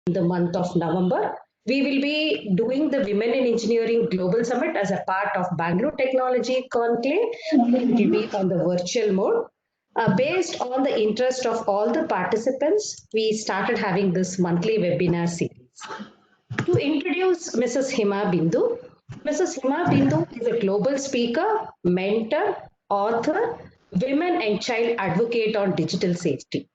in the month of November. We will be doing the Women in Engineering Global Summit as a part of Bangalore Technology Conclave. It will be on the virtual mode. Based on the interest of all the participants, we started having this monthly webinar series. To introduce Mrs. Hima Bindu, Mrs. Hima Bindu is a global speaker, mentor, author, women and child advocate on digital safety.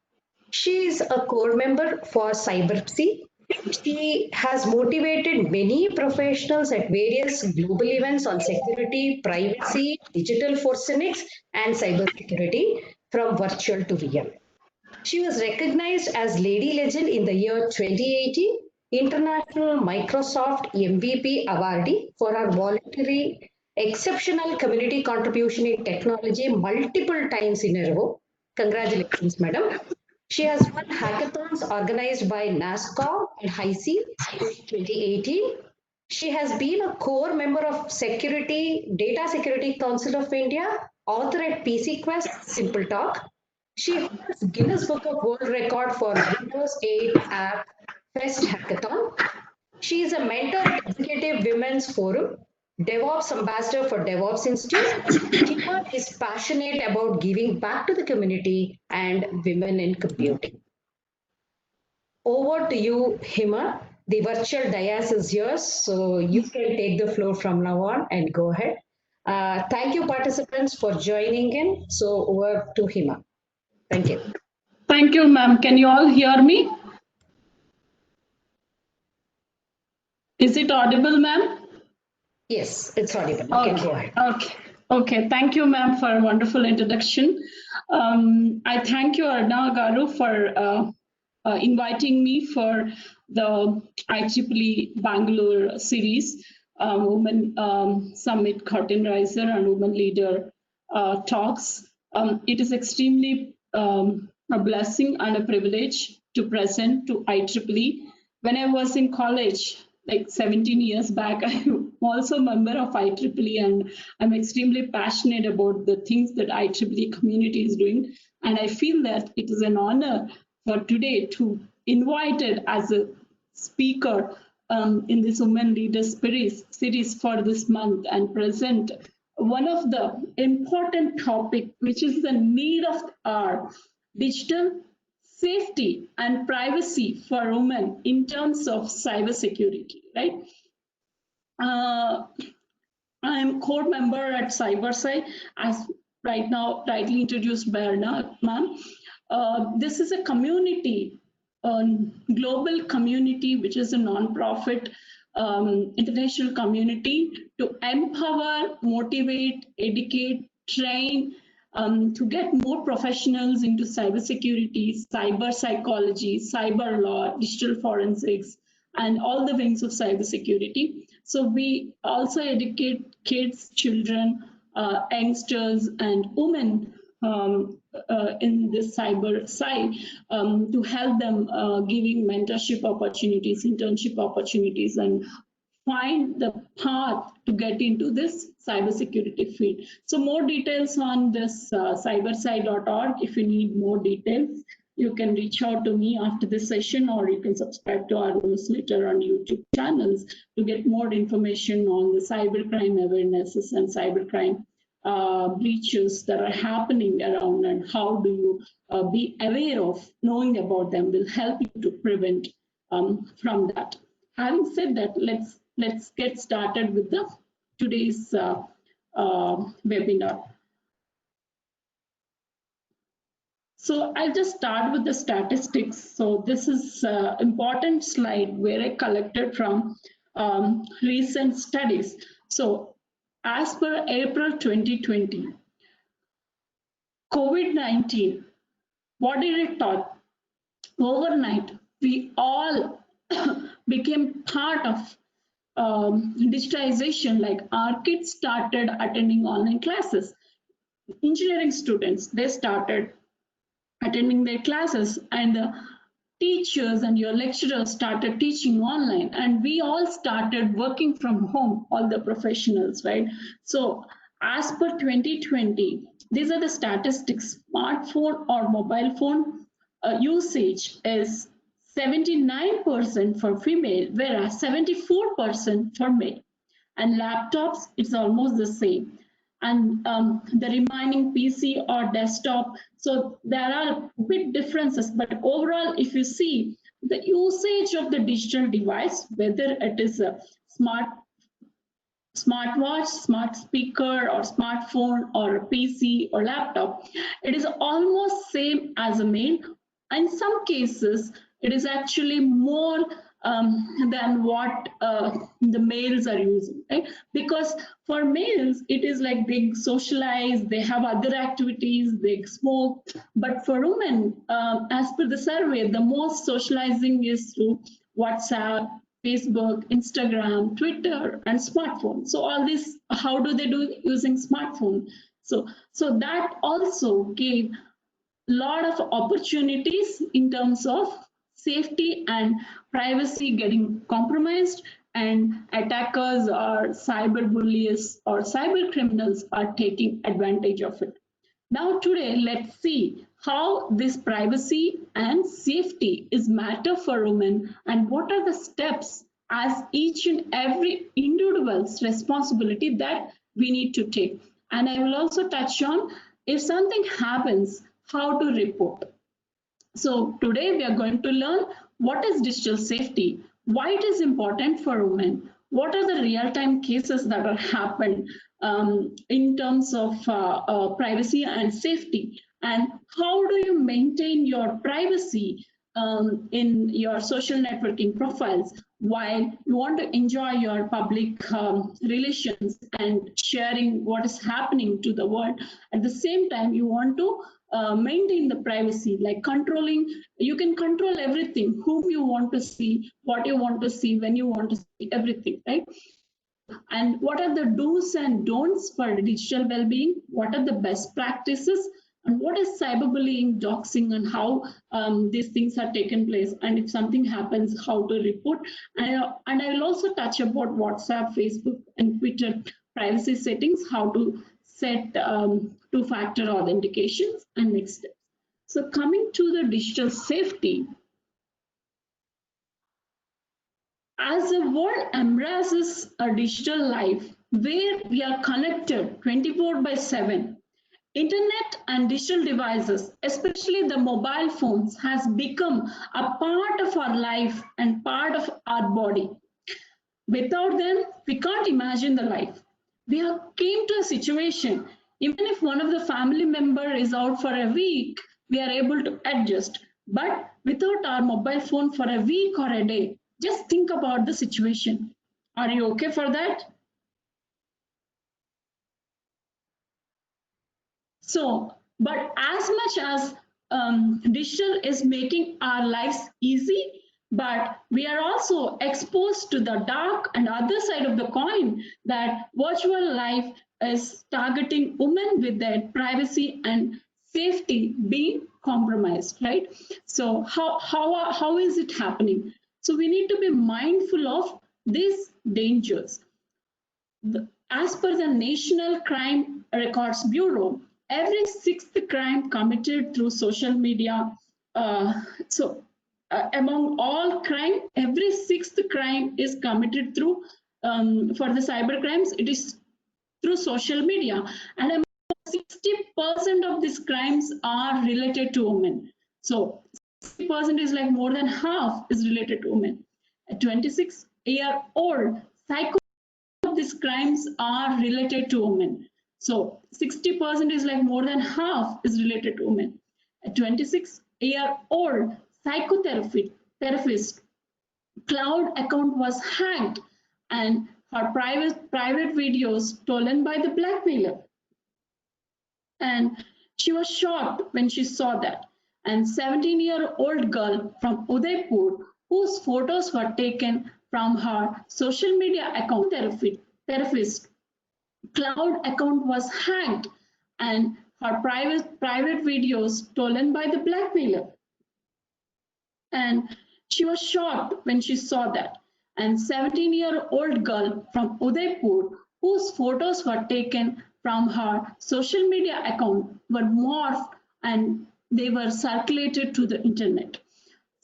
She is a core member for CyberPsy. She has motivated many professionals at various global events on security, privacy, digital forensics, and cybersecurity from virtual to real. She was recognized as Lady Legend in the year 2018, International Microsoft MVP awardee for her voluntary exceptional community contribution in technology multiple times in a row. Congratulations, madam. She has won hackathons organized by NASCOM and HISI in 2018. She has been a core member of Security Data Security Council of India, author at PC Quest, Simple Talk. She holds Guinness Book of World Record for Windows 8 App Fest Hackathon. She is a mentor at Executive Women's Forum, DevOps Ambassador for DevOps Institute. Hima is passionate about giving back to the community and women in computing. Over to you, Hima. The virtual dais is yours, so you can take the floor from now on and go ahead. Thank you, participants, for joining in. So over to Hima. Thank you. Thank you, ma'am. Can you all hear me? Is it audible, ma'am? Yes, it's audible. You Okay. can go ahead. Okay. Thank you, ma'am, for a wonderful introduction. I thank you, Arna Garu, for inviting me for the IEEE Bangalore series, Women Summit Curtain Riser and Women Leader talks. It is extremely a blessing and a privilege to present to IEEE. When I was in college, like 17 years back, I'm also a member of IEEE, and I'm extremely passionate about the things that IEEE community is doing. And I feel that it is an honor for today to invited as a speaker in this Women Leaders series for this month and present one of the important topic, which is the need of our digital safety and privacy for women in terms of cybersecurity, right? I am core member at CyberPsy, as right now rightly introduced by Arna, ma'am. This is a community, global community, which is a non-profit international community to empower, motivate, educate, train, to get more professionals into cybersecurity, cyber psychology, cyber law, digital forensics, and all the wings of cybersecurity. So we also educate kids, children, youngsters, and women in this cyber side to help them giving mentorship opportunities, internship opportunities, and find the path to get into this cybersecurity field. So more details on this cybersci.org. If you need more details, you can reach out to me after this session, or you can subscribe to our newsletter on YouTube channels to get more information on the cybercrime awarenesses and cybercrime breaches that are happening around, and how do you be aware of knowing about them will help you to prevent from that. Having said that, let's get started with the today's webinar. So I'll just start with the statistics. So this is an important slide where I collected from recent studies. So as per April 2020, COVID-19, what did it taught? Overnight, we all became part of digitization. Like our kids started attending online classes. Engineering students, they started attending their classes, and the teachers and your lecturers started teaching online, and we all started working from home, all the professionals, right? So as per 2020, these are the statistics. Smartphone or mobile phone usage is 79% for female, whereas 74% for male. And laptops, it's almost the same. And the remaining PC or desktop, so there are big differences, but overall, if you see the usage of the digital device, whether it is a smartwatch, smart speaker, or smartphone, or a PC or laptop, it is almost same as a male. In some cases, it is actually more than what the males are using, right? Because for males, it is like they socialize, they have other activities, they smoke. But for women, as per the survey, the most socializing is through WhatsApp, Facebook, Instagram, Twitter, and smartphone. So all this, how do they do using smartphone? So that also gave a lot of opportunities in terms of safety and privacy getting compromised, and attackers or cyber bullies or cyber criminals are taking advantage of it. Now today, let's see how this privacy and safety is matter for women, and what are the steps as each and every individual's responsibility that we need to take. And I will also touch on, if something happens, how to report. So today we are going to learn what is digital safety, why it is important for women, what are the real-time cases that are happened in terms of privacy and safety, and how do you maintain your privacy in your social networking profiles while you want to enjoy your public relations and sharing what is happening to the world. At the same time, you want to maintain the privacy, like controlling, you can control everything, whom you want to see, what you want to see, when you want to see, everything, right? And what are the do's and don'ts for digital well-being? What are the best practices? And what is cyberbullying, doxing, and how these things are taken place? And if something happens, how to report? And I will also touch about WhatsApp, Facebook, and Twitter privacy settings, how to set two-factor authentications, and next steps. So coming to the digital safety, as the world embraces a digital life where we are connected 24/7, internet and digital devices, especially the mobile phones, has become a part of our life and part of our body. Without them, we can't imagine the life. We have came to a situation, even if one of the family member is out for a week, we are able to adjust. But without our mobile phone for a week or a day, just think about the situation. Are you okay for that? So, but as much as digital is making our lives easy, but we are also exposed to the dark and other side of the coin, that virtual life is targeting women with their privacy and safety being compromised, right? So how is it happening? So we need to be mindful of these dangers. As per the National Crime Records Bureau, every sixth crime committed through social media, among all crime, every sixth crime is committed through, for the cyber crimes, it is through social media. And 60% of these crimes are related to women. So 60% is like more than half is related to women. A 26-year-old psycho of these crimes are related to women. So 60% is like more than half is related to women. A 26-year-old psychotherapist cloud account was hacked and her private videos stolen by the blackmailer. And she was shocked when she saw that. And 17-year-old girl from Udaipur, whose photos were taken from her social media account, therapist cloud account was hacked and her private videos stolen by the blackmailer. And she was shocked when she saw that. And 17-year-old girl from Udaipur, whose photos were taken from her social media account, were morphed and they were circulated to the internet.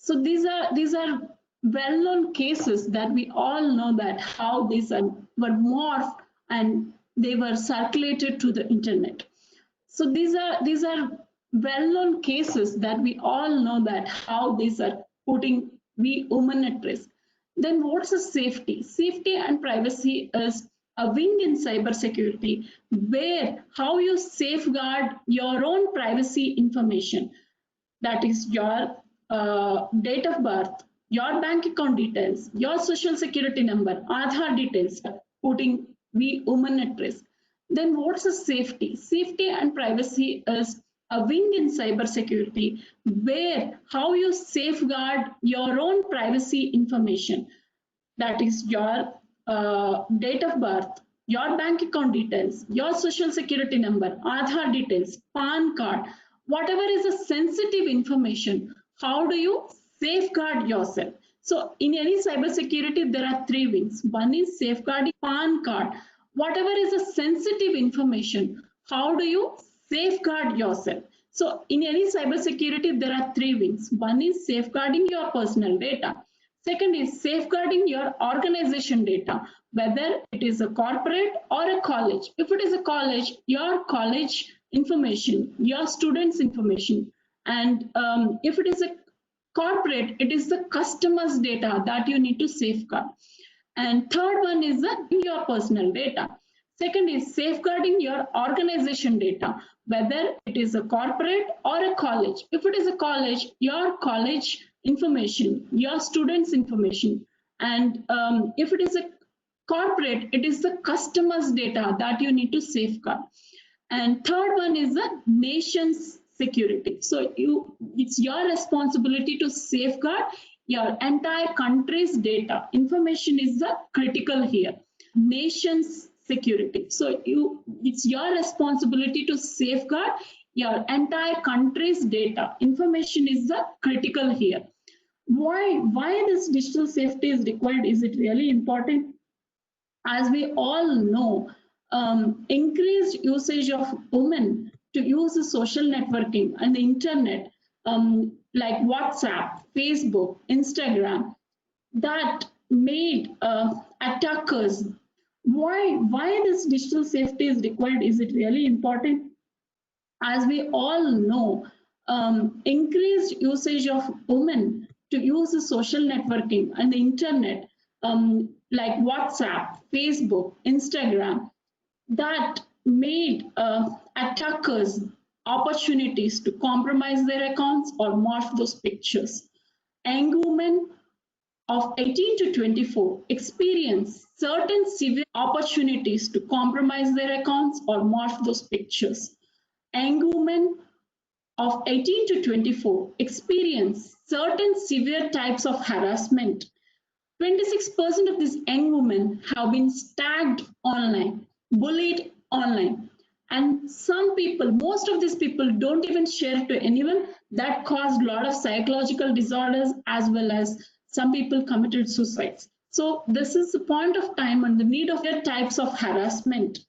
So these are well-known cases that we all know that how these were morphed and they were circulated to the internet. So these are well-known cases that we all know that how these are putting we women at risk. Then what's the safety? Safety and privacy is a wing in cybersecurity where how you safeguard your own privacy information, that is your date of birth, your bank account details, your social security number, Aadhaar details, putting we women at risk. Then what's the safety? Safety and privacy is a wing in cybersecurity where how you safeguard your own privacy information, that is your date of birth, your bank account details, your social security number, Aadhaar details, PAN card, whatever is a sensitive information, how do you safeguard yourself? So in any cybersecurity, there are three wings. One is safeguarding PAN card. Whatever is a sensitive information, how do you safeguard yourself? So in any cybersecurity, there are three wings. One is safeguarding your personal data. Second is safeguarding your organization data, whether it is a corporate or a college. If it is a college, your college information, your students' information. And if it is a corporate, it is the customer's data that you need to safeguard. And third one is your personal data. Second is safeguarding your organization data, whether it is a corporate or a college. If it is a college, your college information, your students' information. And if it is a corporate, it is the customer's data that you need to safeguard. And third one is the nation's security. So it's your responsibility to safeguard your entire country's data. Information is the critical here. Nation's security. So it's your responsibility to safeguard your entire country's data. Information is the critical here. Why this digital safety is required? Is it really important? As we all know, increased usage of women to use the social networking and the internet, like WhatsApp, Facebook, Instagram, that made attackers. Why this digital safety is required? Is it really important? As we all know, increased usage of women to use the social networking and the internet, like WhatsApp, Facebook, Instagram, that made attackers opportunities to compromise their accounts or morph those pictures. Young women of 18 to 24 experience certain severe opportunities to compromise their accounts or morph those pictures. Young women of 18 to 24 experience certain severe types of harassment. 26% of these young women have been tagged online, bullied online. And some people, most of these people don't even share to anyone. That caused a lot of psychological disorders, as well as some people committed suicides. So this is the point of time and the need of their types of harassment.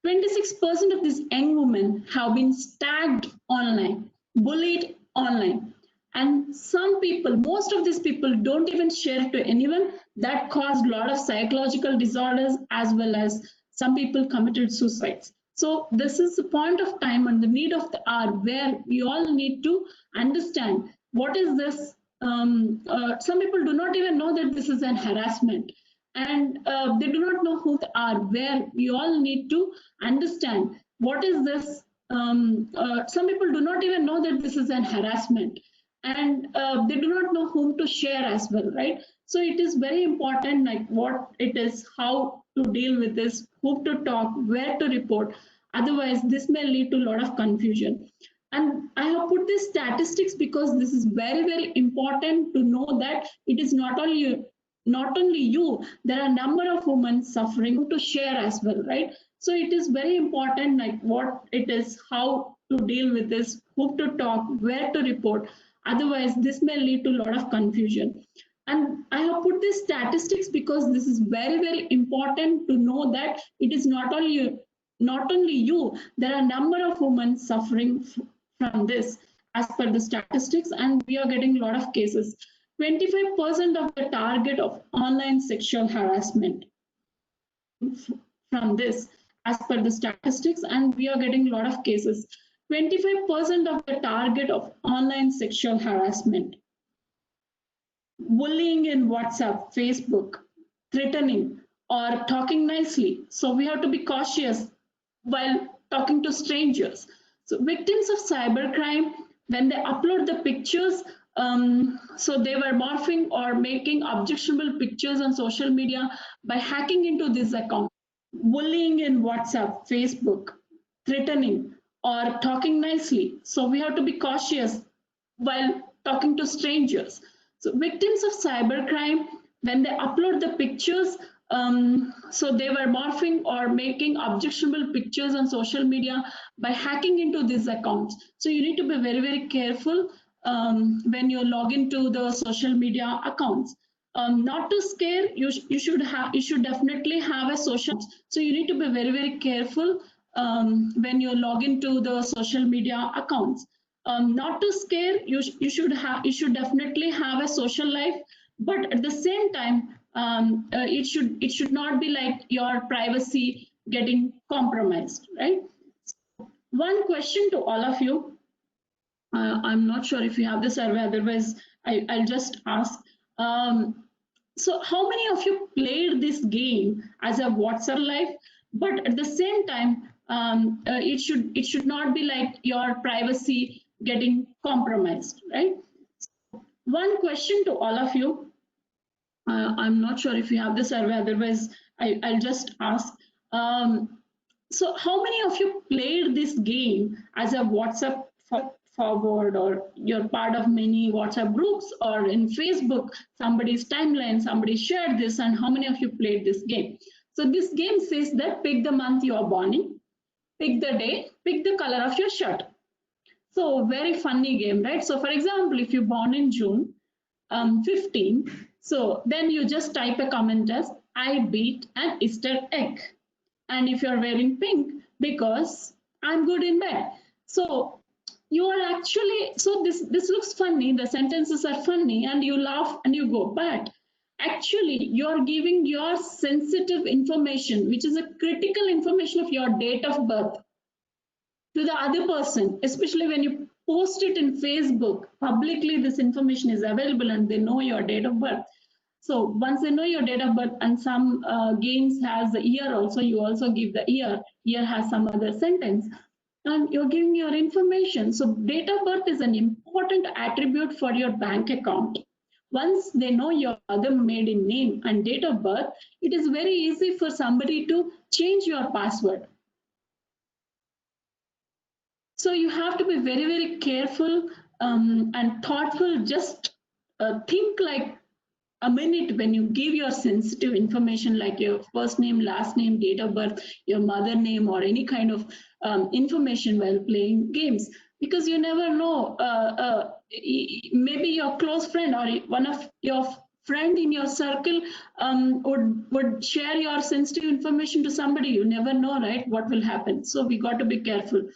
26% of these young women have been tagged online, bullied online. And some people, most of these people don't even share to anyone. That caused a lot of psychological disorders, as well as some people committed suicides. So this is the point of time and the need of the hour where we all need to understand what is this. Some people do not even know that this is an harassment, and they do not know who they are, where we all need to understand what is this. Some people do not even know that this is an harassment, and they do not know whom to share as well, right? So it is very important, like what it is, how to deal with this, who to talk, where to report. Otherwise, this may lead to a lot of confusion. And I have put these statistics because this is very, very important to know that it is not only you, there are a number of women suffering to share as well, right? So it is very important, like what it is, how to deal with this, who to talk, where to report. Otherwise, this may lead to a lot of confusion. And I have put these statistics because this is very, very important to know that it is not only you, there are a number of women suffering from this. as per the statistics, and we are getting a lot of cases. 25% of the target of online sexual harassment from this, as per the statistics, and we are getting a lot of cases. 25% of the target of online sexual harassment, bullying in WhatsApp, Facebook, threatening, or talking nicely. So we have to be cautious while talking to strangers. So victims of cybercrime, when they upload the pictures, so they were morphing or making objectionable pictures on social media by hacking into this account. Bullying in WhatsApp, Facebook, threatening, or talking nicely. So we have to be cautious while talking to strangers. So victims of cybercrime, when they upload the pictures, so they were morphing or making objectionable pictures on social media by hacking into these accounts. So you need to be very, very careful when you log into the social media accounts. Not to scare, you should definitely have a social. So you need to be very, very careful when you log into the social media accounts. Not to scare, you should definitely have a social life, but at the same time, it should not be like your privacy getting compromised, right? One question to all of you. I'm not sure if you have the survey, otherwise I'll just ask. So how many of you played this game as a WhatsApp live, but at the same time, it should not be like your privacy getting compromised, right? One question to all of you. I'm not sure if you have the survey, otherwise I'll just ask. So how many of you played this game as a WhatsApp forward, or you're part of many WhatsApp groups, or in Facebook, somebody's timeline, somebody shared this, and how many of you played this game? So this game says that pick the month you are born in, pick the day, pick the color of your shirt. So very funny game, right? So for example, if you're born in June 15, so then you just type a comment as I beat an Easter egg. And if you're wearing pink, because I'm good in bed. So you are actually, so this looks funny, the sentences are funny, and you laugh and you go, but actually you're giving your sensitive information, which is a critical information of your date of birth, to the other person, especially when you post it in Facebook. Publicly, this information is available and they know your date of birth. So once they know your date of birth, and some games has the year also, you also give the year. Year has some other sentence, and you're giving your information. So date of birth is an important attribute for your bank account. Once they know your other maiden name and date of birth, it is very easy for somebody to change your password. So you have to be very, very careful and thoughtful. Just think like a minute when you give your sensitive information, like your first name, last name, date of birth, your mother name, or any kind of information while playing games, because you never know. Maybe your close friend or one of your friend in your circle would share your sensitive information to somebody. You never know, right? What will happen? So we got to be careful.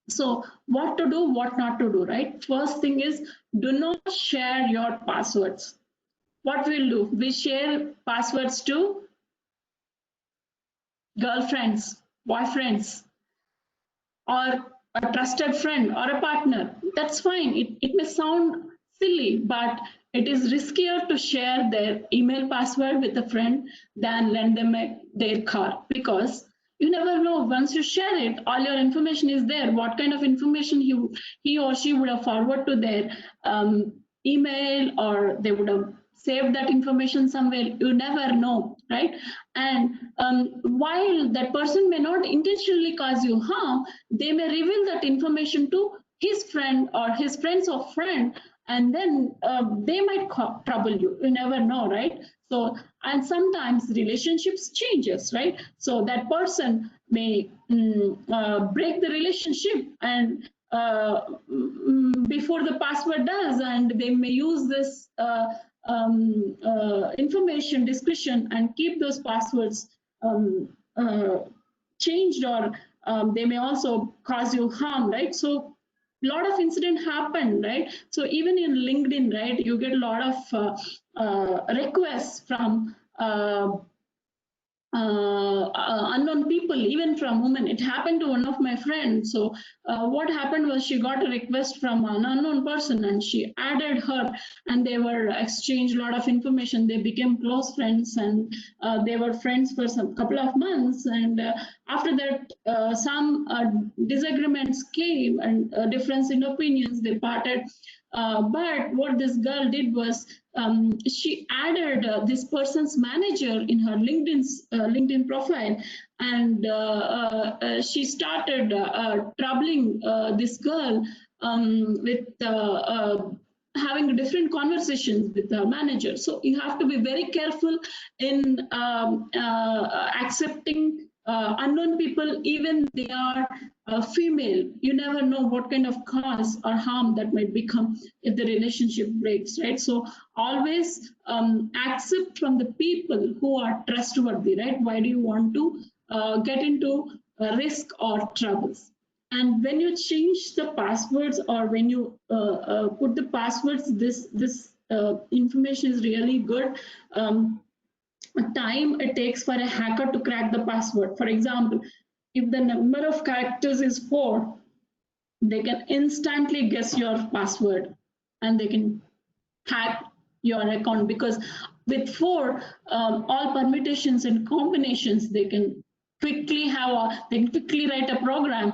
So what to do, what not to do, right? First thing is, do not share your passwords. What we'll do, we share passwords to girlfriends, boyfriends, or a trusted friend or a partner. That's fine. It may sound silly, but it is riskier to share their email password with a friend than lend them their car, because you never know. Once you share it, all your information is there. What kind of information he or she would have forwarded to their email, or they would have saved that information somewhere. You never know, right? And while that person may not intentionally cause you harm, they may reveal that information to his friend or his friends or friend, and then they might trouble you. You never know, right? So, and sometimes relationships changes, right? So that person may break the relationship, and before the password does, and they may use this information discretion and keep those passwords changed, or they may also cause you harm, right? So lot of incident happened, right? So even in LinkedIn, right, you get a lot of requests from unknown people, even from women. It happened to one of my friends. So what happened was she got a request from an unknown person and she added her, and they were exchanged a lot of information. They became close friends, and they were friends for some couple of months. And after that, some disagreements came and difference in opinions. They parted. But what this girl did was she added this person's manager in her LinkedIn profile, and she started troubling this girl with having different conversations with her manager. So you have to be very careful in accepting unknown people, even they are female. You never know what kind of cause or harm that might become if the relationship breaks, right? So always accept from the people who are trustworthy, right? Why do you want to get into risk or troubles? And when you change the passwords, or when you put the passwords, this information is really good. Time it takes for a hacker to crack the password. For example, if the number of characters is 4, they can instantly guess your password and they can hack your account, because with 4 all permutations and combinations, they can quickly write a program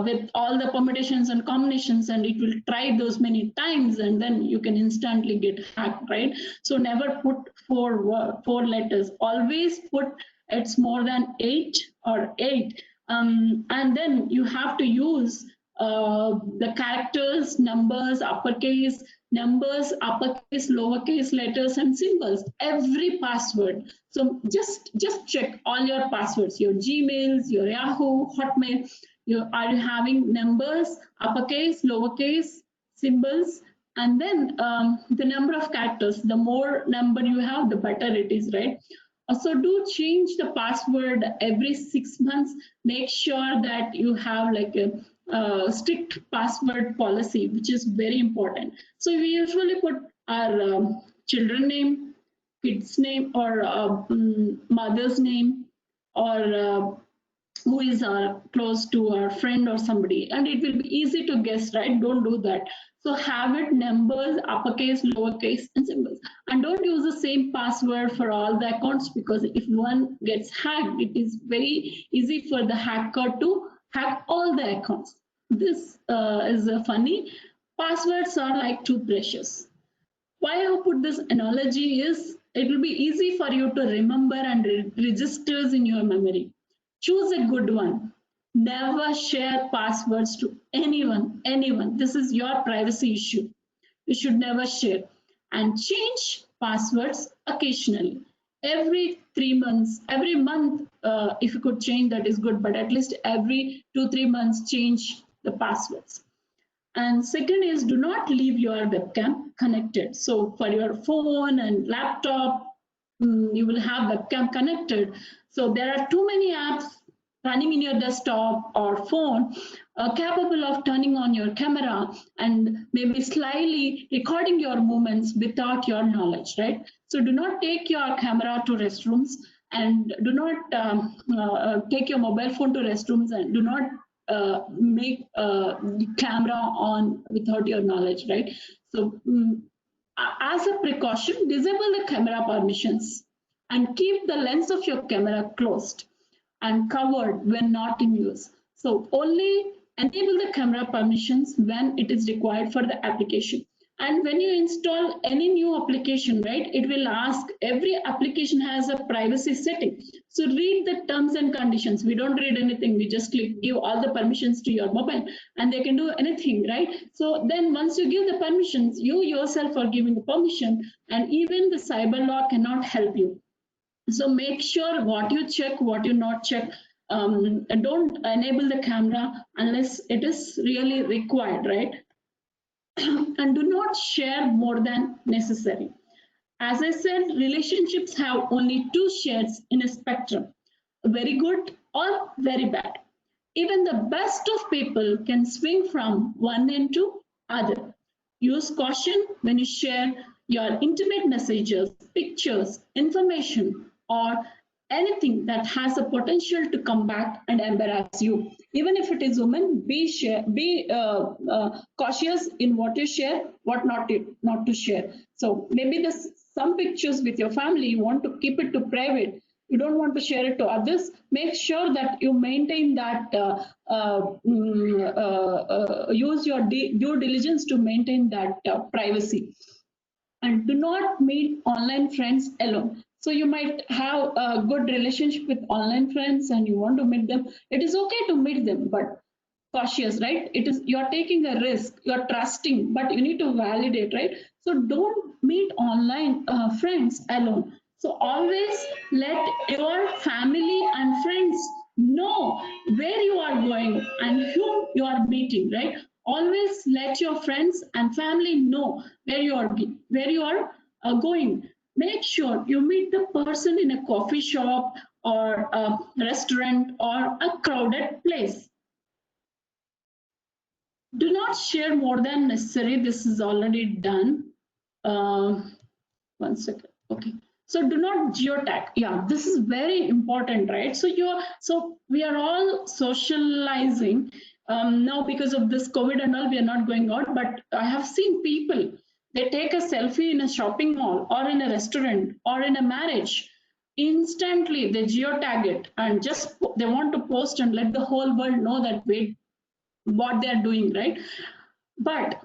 with all the permutations and combinations, and it will try those many times, and then you can instantly get hacked, right? So never put 4 letters. Always put it's more than 8 or 8, and then you have to use the characters, numbers, uppercase, numbers, uppercase, lowercase letters, and symbols. Every password. So just check all your passwords, your Gmails, your Yahoo, Hotmail. Are you having numbers, uppercase, lowercase, symbols, and then the number of characters. The more number you have, the better it is, right? So do change the password every 6 months. Make sure that you have like a strict password policy, which is very important. So we usually put our children name, kid's name, or mother's name, or who is close to our friend or somebody, and it will be easy to guess, right? Don't do that. So have it numbers, uppercase, lowercase, and symbols. And don't use the same password for all the accounts, because if one gets hacked, it is very easy for the hacker to hack all the accounts. This is funny. Passwords are like toothbrushes. Why I put this analogy is it will be easy for you to remember and registers in your memory. Choose a good one. Never share passwords to anyone. This is your privacy issue. You should never share. And change passwords occasionally. Every 3 months, every month, if you could change, that is good, but at least every 2-3 months, change the passwords. And second is, do not leave your webcam connected. So for your phone and laptop, you will have webcam connected. So there are too many apps running in your desktop or phone capable of turning on your camera and maybe slyly recording your movements without your knowledge, right? So do not take your camera to restrooms, and do not take your mobile phone to restrooms, and do not make the camera on without your knowledge, right? So as a precaution, disable the camera permissions and keep the lens of your camera closed and covered when not in use. So only enable the camera permissions when it is required for the application. And when you install any new application, right, it will ask, every application has a privacy setting. So read the terms and conditions. We don't read anything. We just give all the permissions to your mobile and they can do anything, right? So then once you give the permissions, you yourself are giving the permission, and even the cyber law cannot help you. So make sure what you check, what you not check. Don't enable the camera unless it is really required, right? And do not share more than necessary. As I said, relationships have only 2 shades in a spectrum, very good or very bad. Even the best of people can swing from one end to other. Use caution when you share your intimate messages, pictures, information, or anything that has the potential to come back and embarrass you. Even if it is women, be cautious in what you share, what not to share. So maybe there's some pictures with your family you want to keep it to private, you don't want to share it to others, make sure that you maintain that, use your due diligence to maintain that privacy. And do not meet online friends alone. So you might have a good relationship with online friends and you want to meet them. It is okay to meet them, but cautious, right? It is, you're taking a risk, you're trusting, but you need to validate, right? So don't meet online friends alone. So always let your family and friends know where you are going and whom you are meeting, right? Always let your friends and family know where you are going. Make sure you meet the person in a coffee shop or a restaurant or a crowded place. Do not share more than necessary. This is already done. Uh, 1 second. Okay. So do not geotag. Yeah, this is very important, right? So we are all socializing now because of this COVID and all. We are not going out, but I have seen people, they take a selfie in a shopping mall or in a restaurant or in a marriage. Instantly they geotag it and just they want to post and let the whole world know that wait, what they are doing, right? But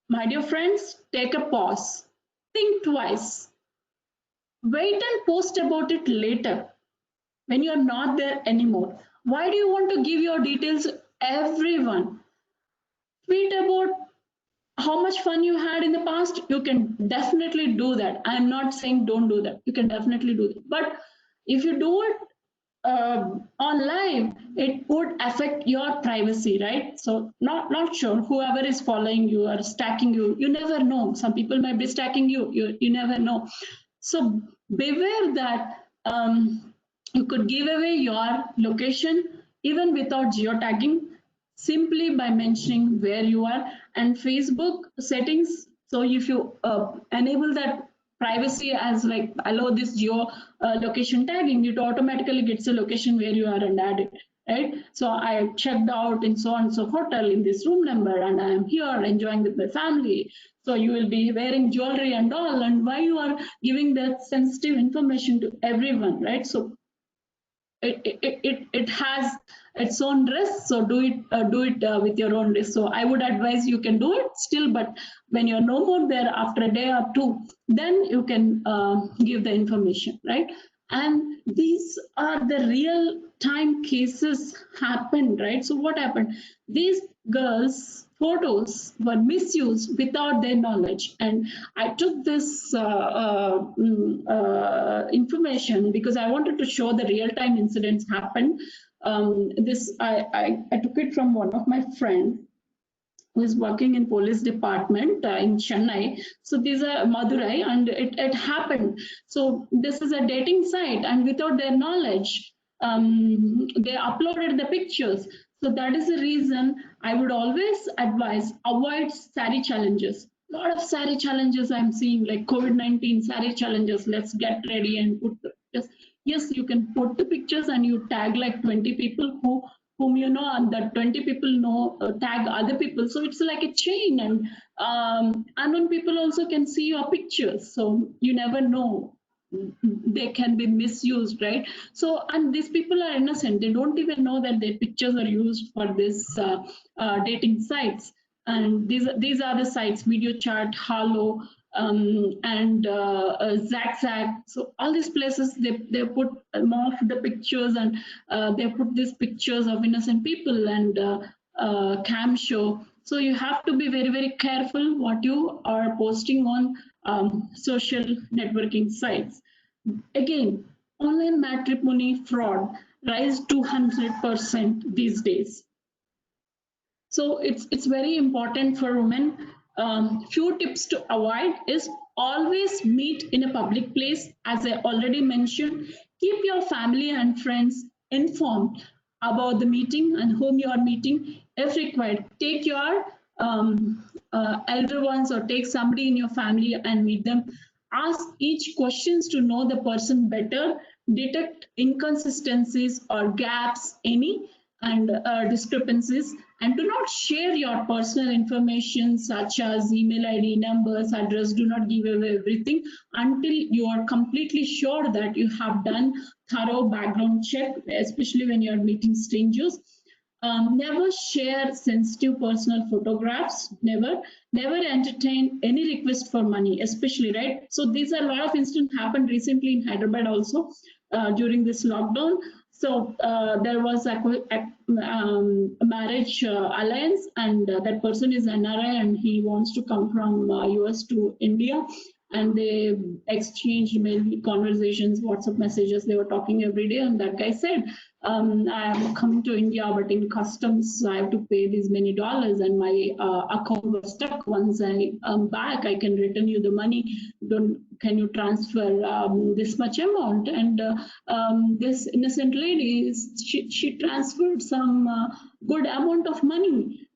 my dear friends, take a pause, think twice, wait and post about it later when you're not there anymore. Why do you want to give your details to everyone? Tweet about how much fun you had in the past. You can definitely do that. I'm not saying don't do that. You can definitely do that. But if you do it on live, it would affect your privacy, right? So not sure whoever is following you or stacking you, you never know. Some people might be stacking you. You never know. So beware that you could give away your location even without geotagging, simply by mentioning where you are. And Facebook settings, so if you enable that privacy as like allow this geo location tagging, it automatically gets a location where you are and add it, right? So I checked out in so and so hotel in this room number and I am here enjoying with my family. So you will be wearing jewelry and all, and why you are giving that sensitive information to everyone, right? So it has its own risk, so do it with your own risk. So I would advise you can do it still, but when you're no more there after a day or two, then you can give the information, right? And these are the real time cases happen, right? So what happened, these girls photos were misused without their knowledge. And I took this information because I wanted to show the real-time incidents happened. I took it from one of my friends who is working in police department in Chennai. So these are Madurai, and it happened. So this is a dating site, and without their knowledge, they uploaded the pictures. So that is the reason I would always advise avoid sari challenges. A lot of sari challenges I'm seeing, like COVID-19 sari challenges. Let's get ready and put the pictures. Yes, you can put the pictures and you tag like 20 people whom you know, and that 20 people know tag other people. So it's like a chain, and unknown people also can see your pictures. So you never know, they can be misused, right? So, and these people are innocent, they don't even know that their pictures are used for this dating sites. And these are the sites, video chat, Halo, and Zag. So all these places, they put more of the pictures, and they put these pictures of innocent people and cam show. So you have to be very, very careful what you are posting on social networking sites. Again, online matrimony fraud rise 200% these days. So it's very important for women. Few tips to avoid is always meet in a public place. As I already mentioned, keep your family and friends informed. about the meeting and whom you are meeting. If required, take your elder ones or take somebody in your family and meet them. Ask each questions to know the person better, detect inconsistencies or gaps, any, and discrepancies, and do not share your personal information such as email ID, numbers, address. Do not give away everything until you are completely sure that you have done thorough background check, especially when you are meeting strangers. Never share sensitive personal photographs. Never entertain any request for money, especially, right? So these are a lot of incidents happened recently in Hyderabad also during this lockdown. So there was a marriage alliance, and that person is NRI and he wants to come from US to India. And they exchanged mail conversations, WhatsApp messages. They were talking every day, and that guy said, I am coming to India, but in customs, I have to pay these many dollars, and my account was stuck. Once I am back, I can return you the money. Can you transfer this much amount? And this innocent lady, she transferred some good amount of money,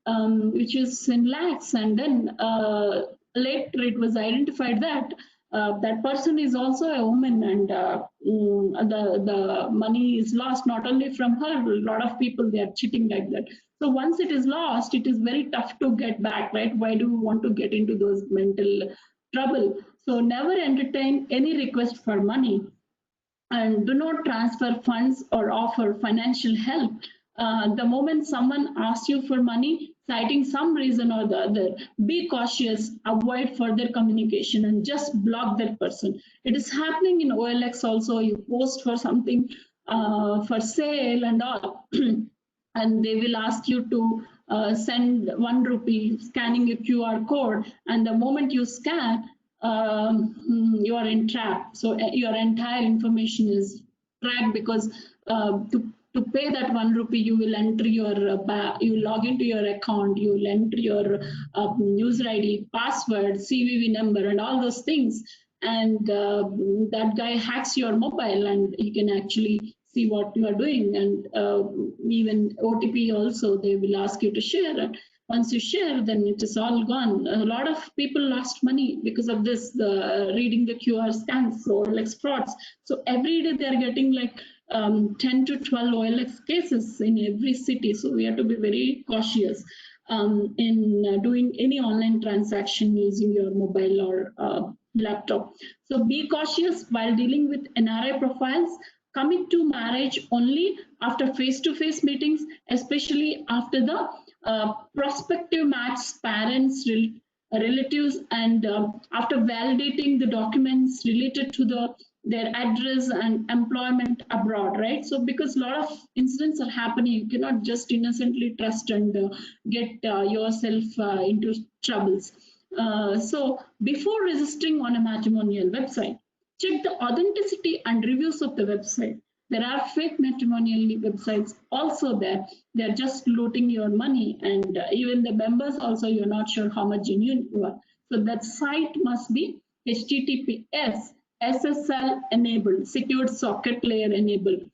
which is in lakhs, and then later it was identified that that person is also a woman, and the money is lost not only from her. A lot of people, they are cheating like that. So once it is lost, it is very tough to get back, right? Why do you want to get into those mental trouble? So never entertain any request for money, and do not transfer funds or offer financial help. The moment someone asks you for money, citing some reason or the other, be cautious, avoid further communication, and just block that person. It is happening in OLX also. You post for something for sale and all, and they will ask you to send 1 rupee scanning a QR code, and the moment you scan, you are entrapped. So your entire information is tracked, because to pay that 1 rupee, you will enter your you log into your account, you will enter your user ID, password, CVV number, and all those things. And that guy hacks your mobile, and he can actually see what you are doing. And even OTP also, they will ask you to share. And once you share, then it is all gone. A lot of people lost money because of this, reading the QR scans or OLX frauds. So every day they are getting like 10 to 12 OLX cases in every city. So we have to be very cautious in doing any online transaction using your mobile or laptop. So be cautious while dealing with NRI profiles. Commit to marriage only after face-to-face meetings, especially after the prospective match's parents, relatives, and after validating the documents related to their address and employment abroad, right? So because a lot of incidents are happening, you cannot just innocently trust and get yourself into troubles. So before registering on a matrimonial website, check the authenticity and reviews of the website. There are fake matrimonial websites also there. They're just looting your money, and even the members also, you're not sure how much genuine you are. So that site must be HTTPS, SSL enabled, secured socket layer enabled.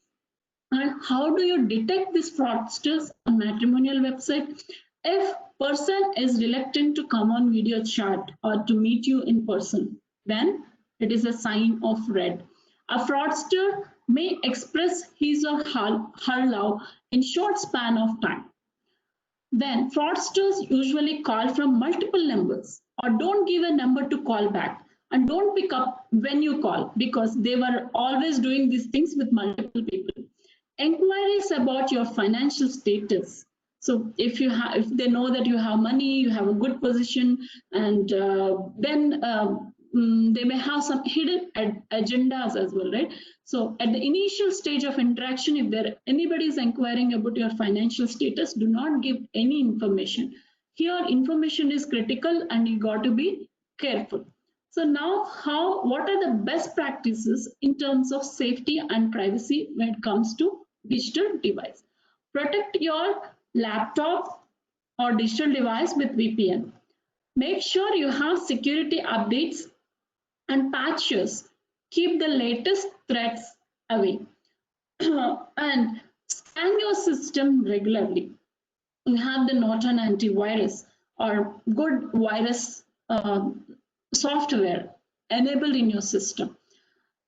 And how do you detect these fraudsters on matrimonial website? If person is reluctant to come on video chat or to meet you in person, then it is a sign of red. A fraudster may express his or her love in short span of time. Then fraudsters usually call from multiple numbers, or don't give a number to call back, and don't pick up when you call, because they were always doing these things with multiple people. Inquiries about your financial status. So if they know that you have money, you have a good position, and then they may have some hidden agendas as well, right? So at the initial stage of interaction, if anybody is inquiring about your financial status, do not give any information. Here, information is critical, and you got to be careful. So now, what are the best practices in terms of safety and privacy when it comes to digital device? Protect your laptop or digital device with VPN. Make sure you have security updates and patches. Keep the latest threats away. And Scan your system regularly. You have the Norton antivirus or good virus software enabled in your system.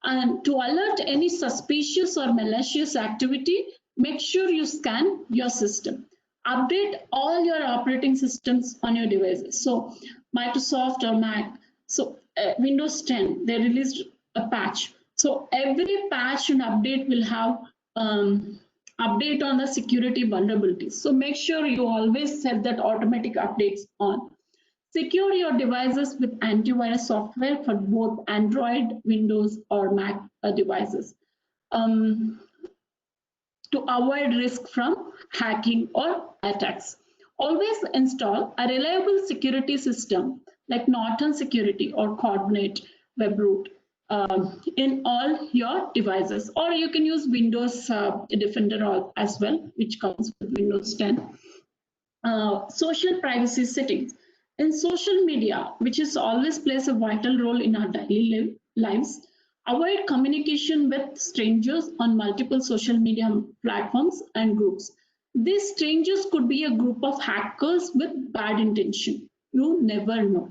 And to alert any suspicious or malicious activity, make sure you scan your system. Update all your operating systems on your devices. So Microsoft or Mac, so Windows 10, they released a patch. So every patch and update will have update on the security vulnerabilities. So make sure you always set that automatic updates on. Secure your devices with antivirus software for both Android, Windows, or Mac devices to avoid risk from hacking or attacks. Always install a reliable security system like Norton Security or Coordinate Webroot in all your devices, or you can use Windows Defender as well, which comes with Windows 10. Social privacy settings. In social media, which is always plays a vital role in our daily lives, avoid communication with strangers on multiple social media platforms and groups. These strangers could be a group of hackers with bad intention. You never know.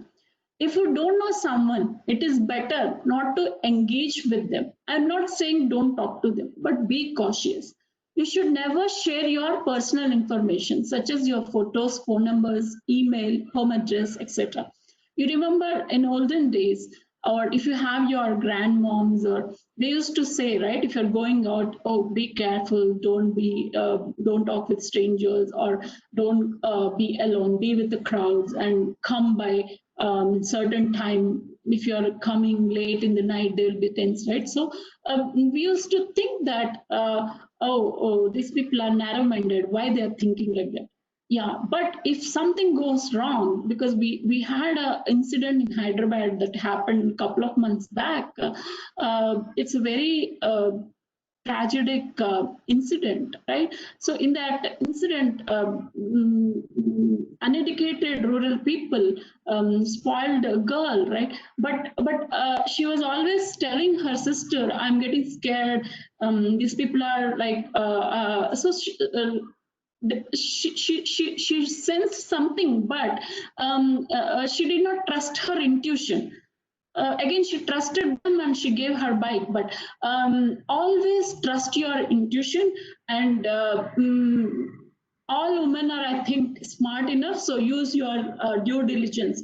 If you don't know someone, it is better not to engage with them. I'm not saying don't talk to them, but be cautious. You should never share your personal information, such as your photos, phone numbers, email, home address, etc. You remember in olden days, or if you have your grandmoms, or they used to say, right, if you're going out, oh, be careful, don't talk with strangers, or don't be alone, be with the crowds, and come by certain time. If you're coming late in the night, there will be things, right? So we used to think that these people are narrow-minded, why they are thinking like that. Yeah, but if something goes wrong, because we had an incident in Hyderabad that happened a couple of months back, it's a very tragic incident, right? So in that incident, uneducated rural people spoiled a girl, right? But she was always telling her sister, "I'm getting scared. These people are like." She sensed something, but she did not trust her intuition. Again, she trusted them and she gave her bike, but always trust your intuition. And all women are, I think, smart enough, so use your due diligence.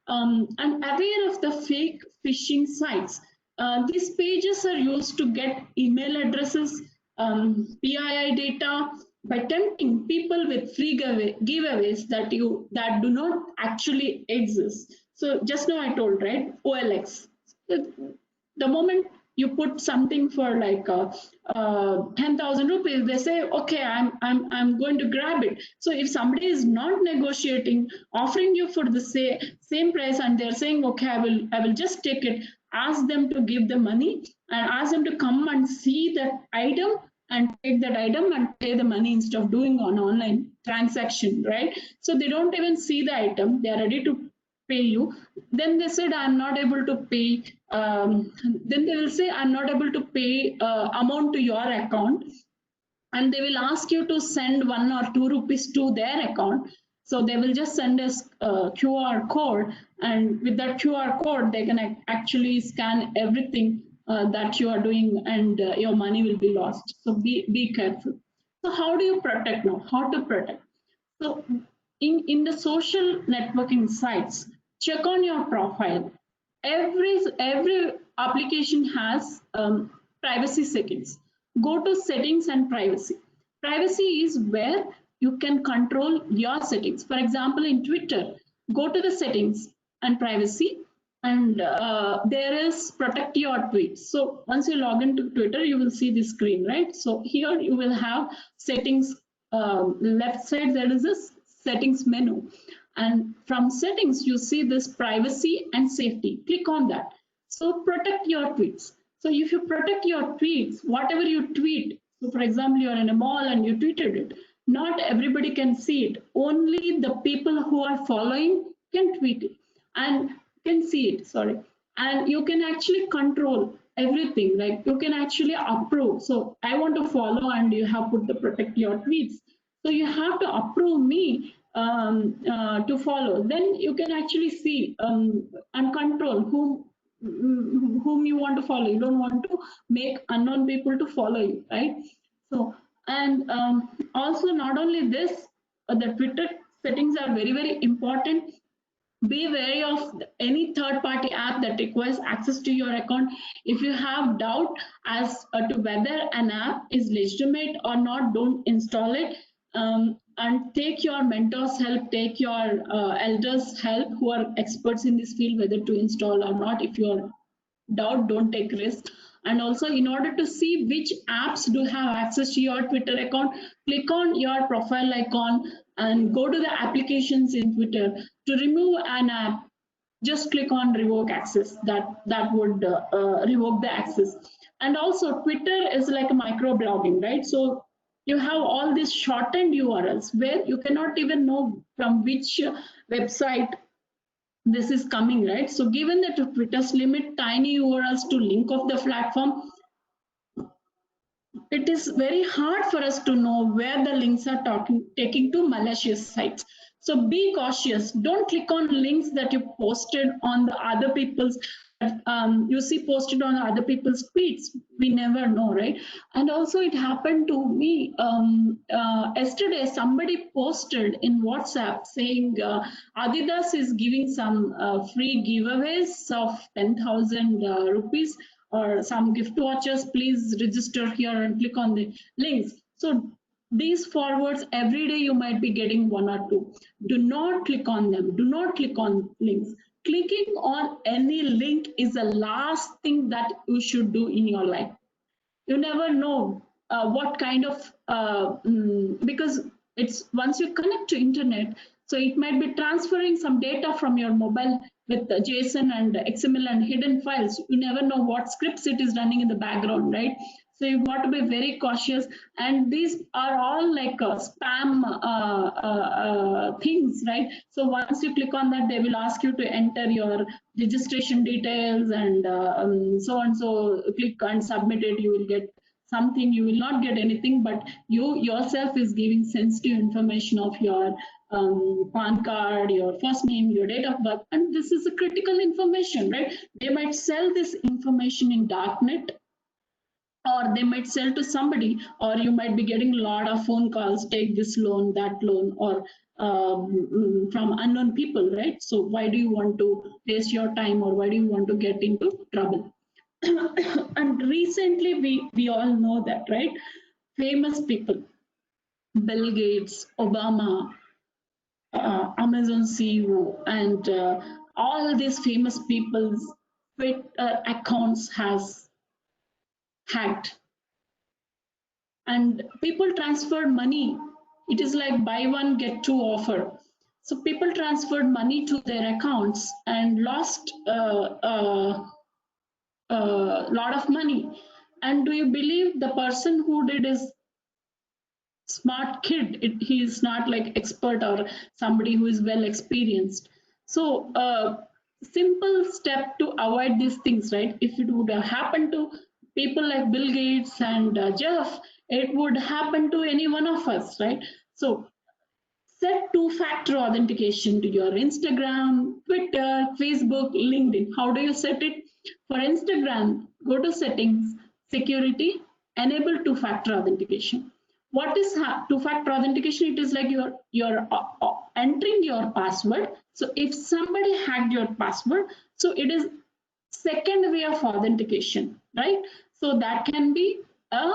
And aware of the fake phishing sites. These pages are used to get email addresses, PII data, by tempting people with free giveaways that do not actually exist. So just now I told, right, OLX. The moment you put something for like 10,000 rupees, they say, okay, I'm going to grab it. So if somebody is not negotiating, offering you for the same price, and they're saying, okay, I will just take it, ask them to give the money and ask them to come and see that item and take that item and pay the money instead of doing an online transaction, right? So they don't even see the item, they are ready to pay you. Then they said, I'm not able to pay. Then they will say, I'm not able to pay amount to your account. And they will ask you to send 1 or 2 rupees to their account. So they will just send us a QR code. And with that QR code, they can actually scan everything that you are doing, and your money will be lost. So be careful. So how do you protect now? How to protect? So in the social networking sites, check on your profile. Every application has privacy settings. Go to settings and privacy. Privacy is where you can control your settings. For example, in Twitter, go to the settings and privacy, and there is protect your tweets. So once you log into Twitter, you will see this screen, right? So here you will have settings. Left side there is a settings menu, and from settings you see this privacy and safety. Click on that. So protect your tweets. So if you protect your tweets, whatever you tweet, so for example, you're in a mall and you tweeted it, not everybody can see it. Only the people who are following can tweet it and can see it, sorry. And you can actually control everything. Like you can actually approve. So I want to follow, and you have put the protect your tweets. So you have to approve me to follow. Then you can actually see and control whom you want to follow. You don't want to make unknown people to follow you, right? So and also not only this, the Twitter settings are very important. Be wary of any third party app that requires access to your account. If you have doubt as to whether an app is legitimate or not, don't install it. And take your mentor's help, take your elders help who are experts in this field whether to install or not. If you're doubt, don't take risk. And also, in order to see which apps do have access to your Twitter account, click on your profile icon and go to the applications in Twitter. To remove an app, just click on revoke access. That would revoke the access. And also, Twitter is like a microblogging, right? So you have all these shortened URLs where you cannot even know from which website this is coming, right? So given that Twitter's limit tiny URLs to link of the platform, it is very hard for us to know where the links are taking to malicious sites. So be cautious. Don't click on links that you posted on the other people's you see posted on other people's tweets. We never know, right? And also it happened to me yesterday. Somebody posted in WhatsApp saying Adidas is giving some free giveaways of 10,000 rupees or some gift vouchers. Please register here and click on the links. So these forwards every day you might be getting one or two. Do not click on them. Do not click on links. Clicking on any link is the last thing that you should do in your life. You never know what kind of because it's once you connect to internet, so it might be transferring some data from your mobile with JSON and XML and hidden files. You never know what scripts it is running in the background, right? So you've got to be very cautious. And these are all like spam things, right? So once you click on that, they will ask you to enter your registration details and so on. So click and submit it. You will get something. You will not get anything, but you yourself is giving sensitive information of your PAN card, your first name, your date of birth, and this is a critical information, right? They might sell this information in darknet, or they might sell to somebody, or you might be getting a lot of phone calls, take this loan, that loan, or from unknown people, right? So why do you want to waste your time, or why do you want to get into trouble? And recently we all know that, right? Famous people, Bill Gates, Obama, Amazon CEO, and all these famous people's Twitter accounts has hacked, and people transferred money. It is like buy one get two offer. So people transferred money to their accounts and lost a lot of money. And do you believe the person who did is smart kid? He is not like expert or somebody who is well experienced. So simple step to avoid these things, right? If it would have happened to people like Bill Gates and Jeff, it would happen to any one of us, right? So set two-factor authentication to your Instagram, Twitter, Facebook, LinkedIn. How do you set it? For Instagram, go to settings, security, enable two-factor authentication. What is two-factor authentication? It is like you're entering your password. So if somebody hacked your password, so it is second way of authentication, right? So that can be a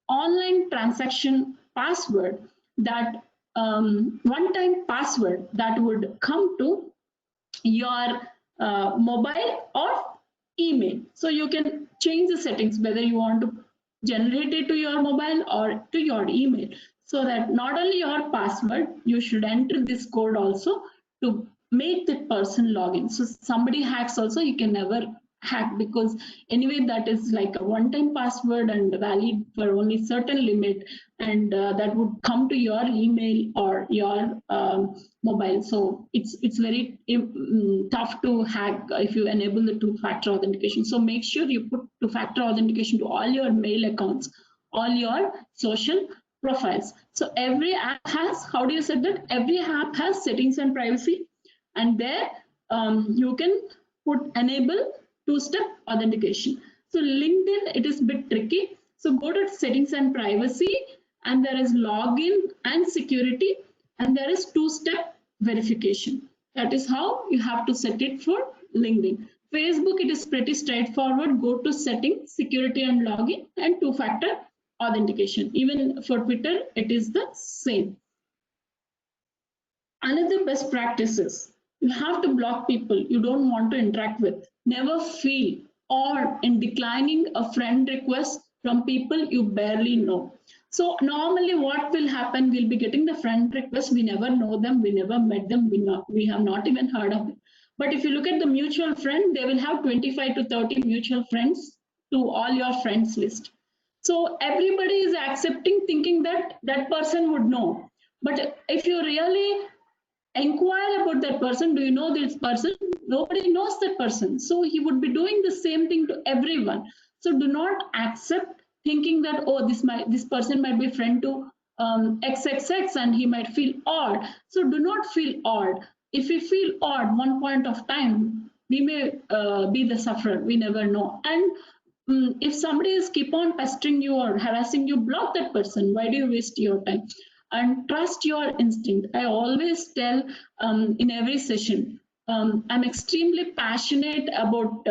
online transaction password, that one-time password that would come to your mobile or email. So you can change the settings whether you want to generate it to your mobile or to your email, so that not only your password, you should enter this code also to make the person log in. So somebody hacks also, you can never hacked, because anyway that is like a one-time password and valid for only certain limit, and that would come to your email or your mobile. So it's very tough to hack if you enable the two-factor authentication. So make sure you put two-factor authentication to all your mail accounts, all your social profiles. So every app has, how do you set that? Every app has settings and privacy, and there you can put enable two-step authentication. So LinkedIn, it is a bit tricky. So go to settings and privacy, and there is login and security, and there is two-step verification. That is how you have to set it for LinkedIn. Facebook, it is pretty straightforward. Go to settings, security and login, and two-factor authentication. Even for Twitter, it is the same. Another best practices, you have to block people you don't want to interact with. Never feel or in declining a friend request from people you barely know. So normally what will happen, we'll be getting the friend request, we never know them, we never met them, we have not even heard of them. But if you look at the mutual friend, they will have 25 to 30 mutual friends to all your friends list. So everybody is accepting, thinking that that person would know. But if you really inquire about that person, do you know this person? Nobody knows that person. So he would be doing the same thing to everyone. So do not accept thinking that, oh, this person might be friend to XXX and he might feel odd. So do not feel odd. If we feel odd one point of time, we may be the sufferer. We never know. And if somebody is keep on pestering you or harassing you, block that person. Why do you waste your time? And trust your instinct. I always tell in every session, I'm extremely passionate about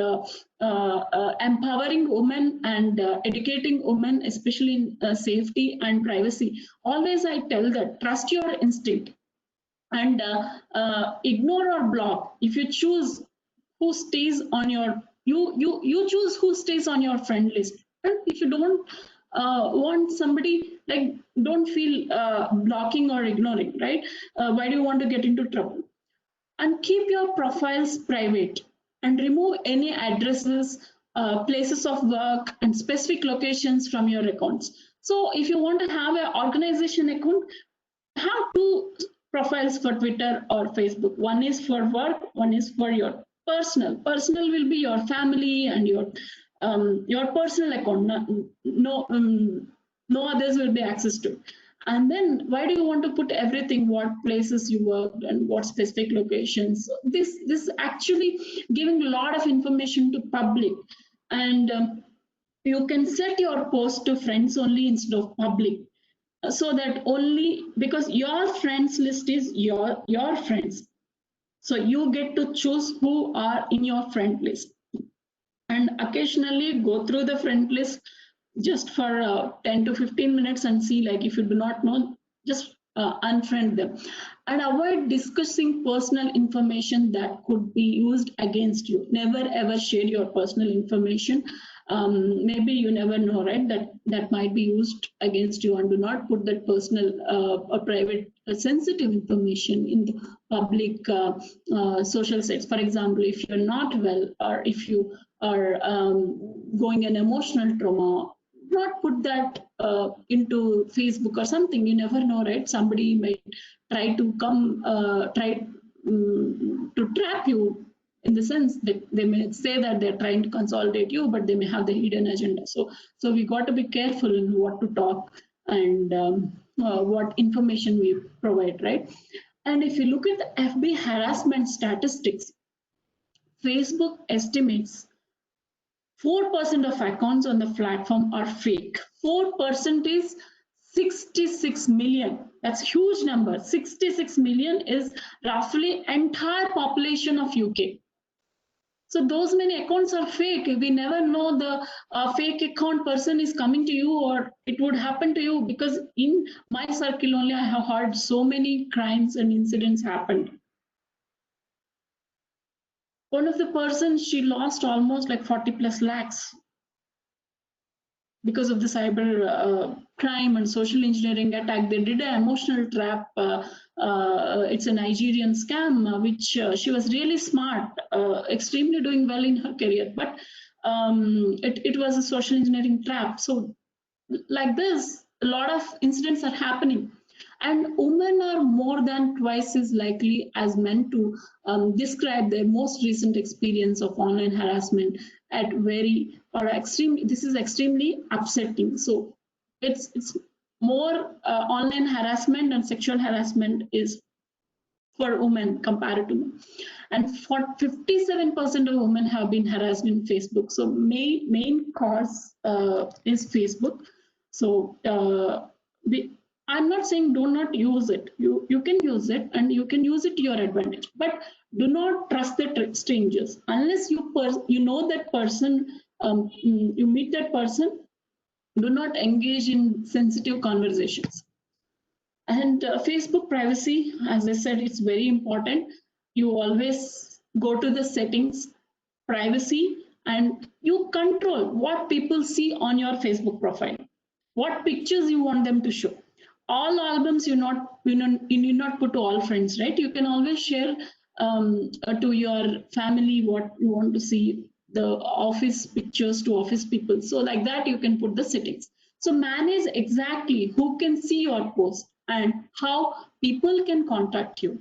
empowering women and educating women, especially in safety and privacy. Always I tell that trust your instinct and ignore or block. If you choose who stays on your, you choose who stays on your friend list. And if you don't want somebody, like, don't feel blocking or ignoring, right? Why do you want to get into trouble? And keep your profiles private and remove any addresses, places of work and specific locations from your accounts. So if you want to have an organization account, have two profiles for Twitter or Facebook. One is for work, one is for your personal. Personal will be your family and your personal account. No others will be access to. And then why do you want to put everything, what places you worked and what specific locations? This actually giving a lot of information to public. And you can set your post to friends only instead of public, so that only, because your friends list is your friends, so you get to choose who are in your friend list. And occasionally go through the friend list just for 10 to 15 minutes and see, like, if you do not know, just unfriend them. And avoid discussing personal information that could be used against you. Never ever share your personal information. Maybe you never know, right, that might be used against you. And do not put that personal or private sensitive information in the public social sites. For example, if you're not well, or if you are going an emotional trauma, not put that into Facebook or something. You never know, right? Somebody might try to come, to trap you, in the sense that they may say that they're trying to consolidate you, but they may have the hidden agenda. So we got to be careful in what to talk and what information we provide, right? And if you look at the FB harassment statistics, Facebook estimates 4% of accounts on the platform are fake. 4% is 66 million. That's a huge number. 66 million is roughly entire population of UK. So those many accounts are fake. We never know the fake account person is coming to you, or it would happen to you, because in my circle only I have heard so many crimes and incidents happened. One of the persons, she lost almost like 40 plus lakhs. because of the cyber crime and social engineering attack, they did an emotional trap. It's a Nigerian scam, which she was really smart, extremely doing well in her career, but it was a social engineering trap. So like this, a lot of incidents are happening. And women are more than twice as likely as men to describe their most recent experience of online harassment at very or extremely. This is extremely upsetting. So it's more online harassment and sexual harassment is for women compared to men. And for 57% of women have been harassed in Facebook. So main cause is Facebook. So I'm not saying do not use it. You can use it and you can use it to your advantage. But do not trust the strangers unless you know that person. You meet that person. Do not engage in sensitive conversations. And Facebook privacy, as I said, it's very important. You always go to the settings, privacy, and you control what people see on your Facebook profile, what pictures you want them to show. All albums you need not put to all friends, right? You can always share to your family what you want to see, the office pictures to office people. So like that, you can put the settings. So manage exactly who can see your post and how people can contact you.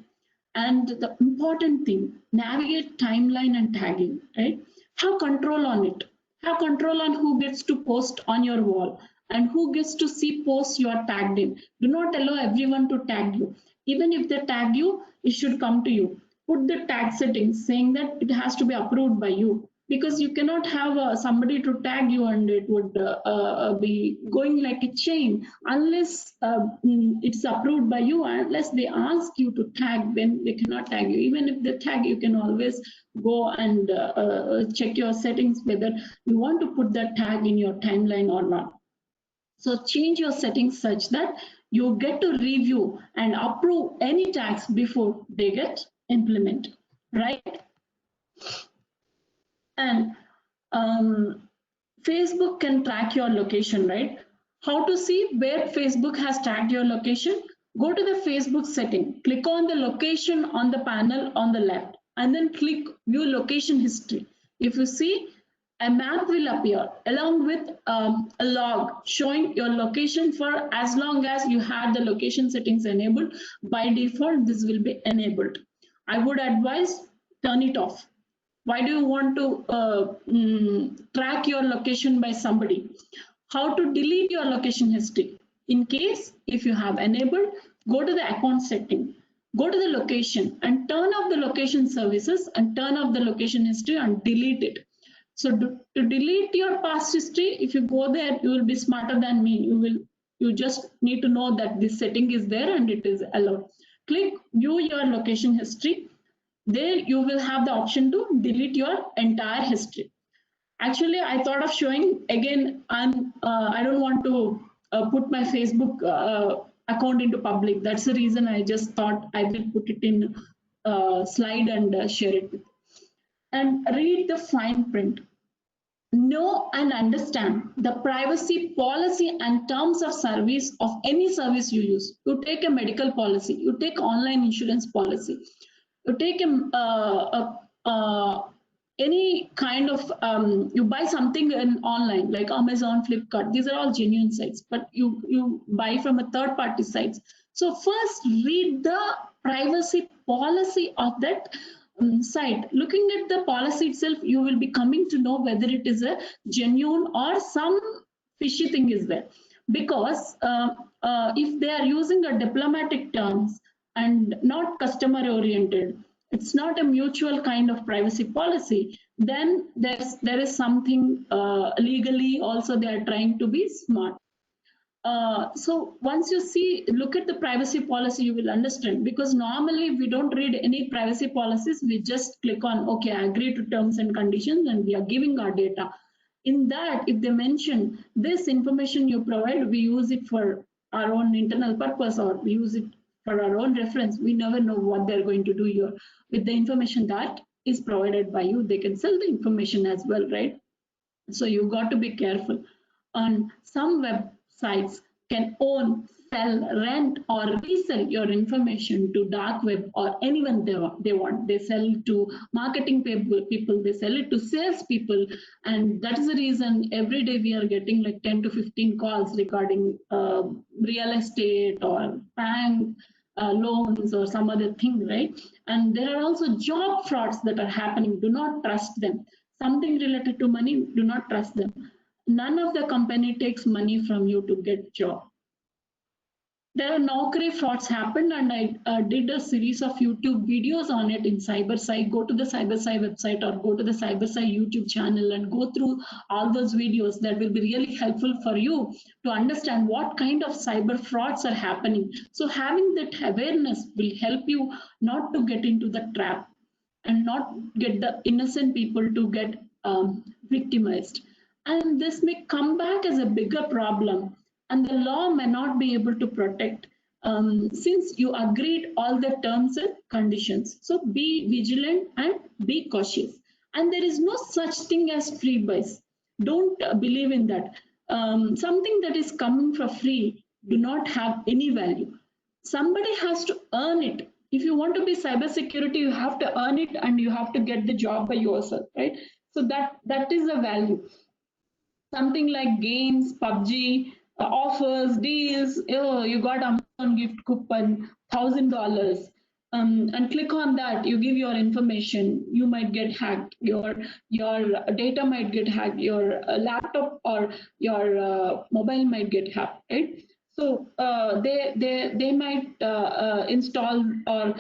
And the important thing, navigate timeline and tagging, right? Have control on it. Have control on who gets to post on your wall and who gets to see posts you are tagged in. Do not allow everyone to tag you. Even if they tag you, it should come to you. Put the tag settings saying that it has to be approved by you, because you cannot have somebody to tag you and it would be going like a chain unless it's approved by you. Unless they ask you to tag, then they cannot tag you. Even if they tag, you can always go and check your settings whether you want to put that tag in your timeline or not. So change your settings such that you get to review and approve any tags before they get implemented, right? And Facebook can track your location, right? How to see where Facebook has tagged your location? Go to the Facebook setting, click on the location on the panel on the left, and then click view location history. If you see, a map will appear along with a log showing your location for as long as you had the location settings enabled. By default, this will be enabled. I would advise turn it off. Why do you want to track your location by somebody? How to delete your location history? In case if you have enabled, go to the account setting, go to the location and turn off the location services and turn off the location history and delete it. So to delete your past history, if you go there, you will be smarter than me. You just need to know that this setting is there and it is allowed. Click view your location history. There you will have the option to delete your entire history. Actually, I thought of showing again. I don't want to put my Facebook account into public. That's the reason I just thought I will put it in slide and share it with you. And read the fine print. Know and understand the privacy policy and terms of service of any service you use. You take a medical policy, you take online insurance policy, you take any kind of you buy something in online like Amazon, Flipkart. These are all genuine sites, but you buy from a third party sites. So first read the privacy policy of that site. Looking at the policy itself, you will be coming to know whether it is a genuine or some fishy thing is there. Because if they are using a diplomatic terms and not customer oriented, it's not a mutual kind of privacy policy, then there is something legally also they are trying to be smart. So once you look at the privacy policy, you will understand, because normally we don't read any privacy policies. We just click on, okay, I agree to terms and conditions and we are giving our data. In that, if they mention this information you provide, we use it for our own internal purpose or we use it for our own reference. We never know what they're going to do here with the information that is provided by you. They can sell the information as well, right? So you got to be careful. And some websites can own, sell, rent, or resell your information to dark web or anyone they want. They sell to marketing people, they sell it to sales people, and that is the reason every day we are getting like 10 to 15 calls regarding real estate or bank loans or some other thing, right? And there are also job frauds that are happening. Do not trust them. Something related to money, do not trust them. None of the company takes money from you to get job. There are Naukri frauds happened, and I did a series of YouTube videos on it in CyberSci. Go to the CyberSci website or go to the CyberSci YouTube channel and go through all those videos. That will be really helpful for you to understand what kind of cyber frauds are happening. So having that awareness will help you not to get into the trap and not get the innocent people to get victimized. And this may come back as a bigger problem, and the law may not be able to protect since you agreed all the terms and conditions. So be vigilant and be cautious. And there is no such thing as free buys. Don't believe in that. Something that is coming for free do not have any value. Somebody has to earn it. If you want to be cybersecurity, you have to earn it and you have to get the job by yourself, right? So that is the value. Something like games, PUBG, offers, deals. Oh, you got Amazon gift coupon, $1,000. And click on that. You give your information. You might get hacked. Your data might get hacked. Your laptop or your mobile might get hacked. Right? So they might install or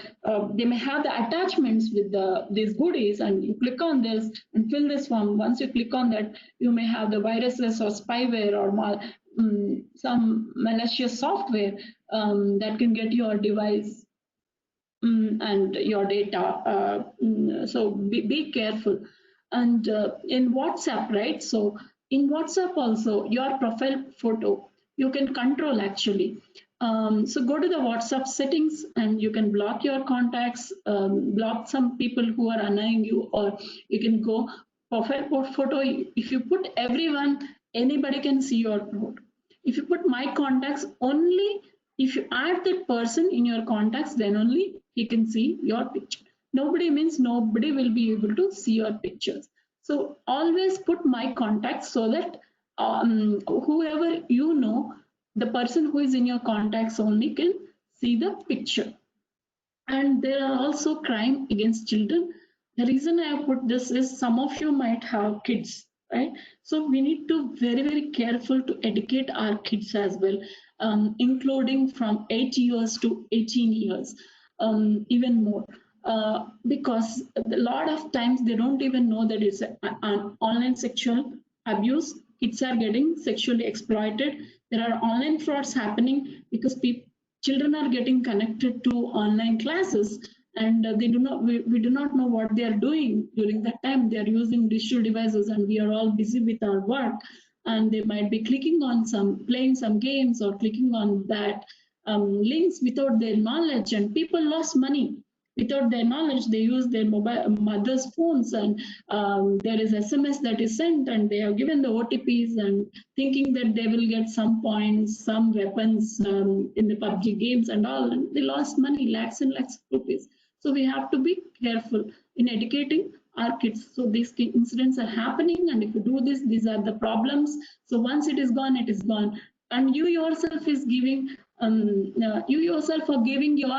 they may have the attachments with these goodies, and you click on this and fill this form. Once you click on that, you may have the viruses or spyware or some malicious software that can get your device and your data. So be careful. And in WhatsApp, right? So in WhatsApp also, your profile photo, you can control actually. So go to the WhatsApp settings and you can block your contacts, block some people who are annoying you, or you can go profile photo. If you put everyone, anybody can see your photo. If you put my contacts, only if you add that person in your contacts, then only he can see your picture. Nobody means nobody will be able to see your pictures. So always put my contacts so that whoever you know, the person who is in your contacts only can see the picture. And there are also crime against children. The reason I have put this is some of you might have kids, right? So we need to very careful to educate our kids as well, including from 8 years to 18 years, even more. Because a lot of times they don't even know that it's an online sexual abuse. Kids are getting sexually exploited. There are online frauds happening because children are getting connected to online classes, and they do not we do not know what they are doing during that time. They are using digital devices and we are all busy with our work, and they might be clicking on playing some games or clicking on that links without their knowledge, and people lost money without their knowledge. They use their mother's phones, and there is SMS that is sent, and they are given the OTPs and thinking that they will get some points, some weapons in the PUBG games and all, and they lost money, lakhs and lakhs of rupees. So we have to be careful in educating our kids. So these incidents are happening, and if you do this, these are the problems. So once it is gone, it is gone. And you yourself is giving you yourself are giving your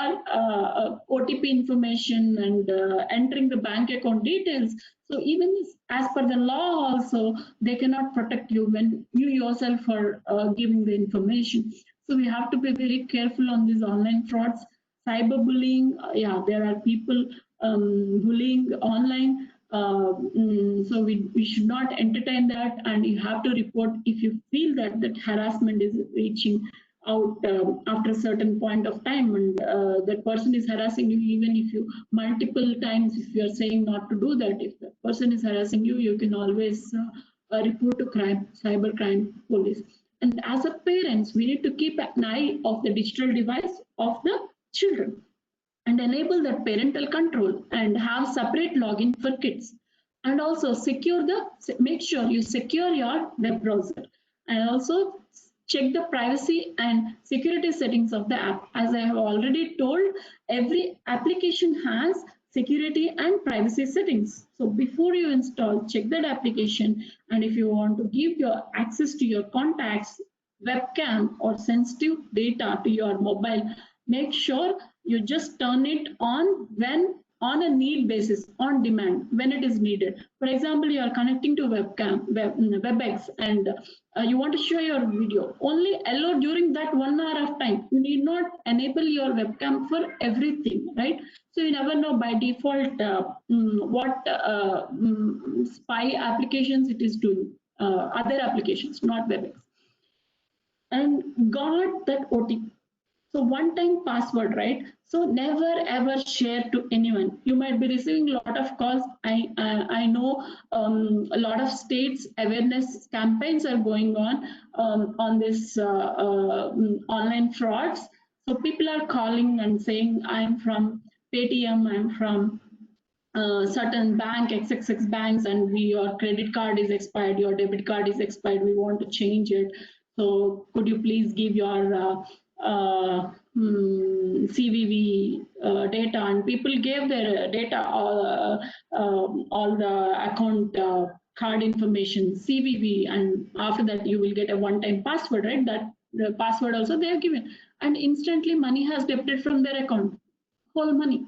OTP information and entering the bank account details. So even as per the law also, they cannot protect you when you yourself are giving the information. So we have to be very careful on these online frauds. Cyberbullying, yeah, there are people bullying online. So we should not entertain that, and you have to report if you feel that harassment is reaching out after a certain point of time, and that person is harassing you. Even if you multiple times, if you are saying not to do that, if the person is harassing you, you can always report to cyber crime police. And as a parents, we need to keep an eye of the digital device of the children and enable that parental control and have separate login for kids. And also make sure you secure your web browser. And also check the privacy and security settings of the app. As I have already told, every application has security and privacy settings. So before you install, check that application. And if you want to give your access to your contacts, webcam, or sensitive data to your mobile, make sure you just turn it on when on a need basis, on demand, when it is needed. For example, you are connecting to WebEx, and you want to show your video. Only allow during that 1 hour of time. You need not enable your webcam for everything, right? So you never know by default what spy applications it is doing, other applications, not WebEx. And got that OTP. So one-time password, right? So never ever share to anyone. You might be receiving a lot of calls. I know a lot of states awareness campaigns are going on this online frauds. So people are calling and saying, I'm from Paytm, I'm from certain bank, XXX banks, and your credit card is expired, your debit card is expired, we want to change it. So could you please give your CVV data? And people gave their data, all the account card information, CVV, and after that you will get a one-time password, right? That the password also they have given, and instantly money has debited from their account, whole money.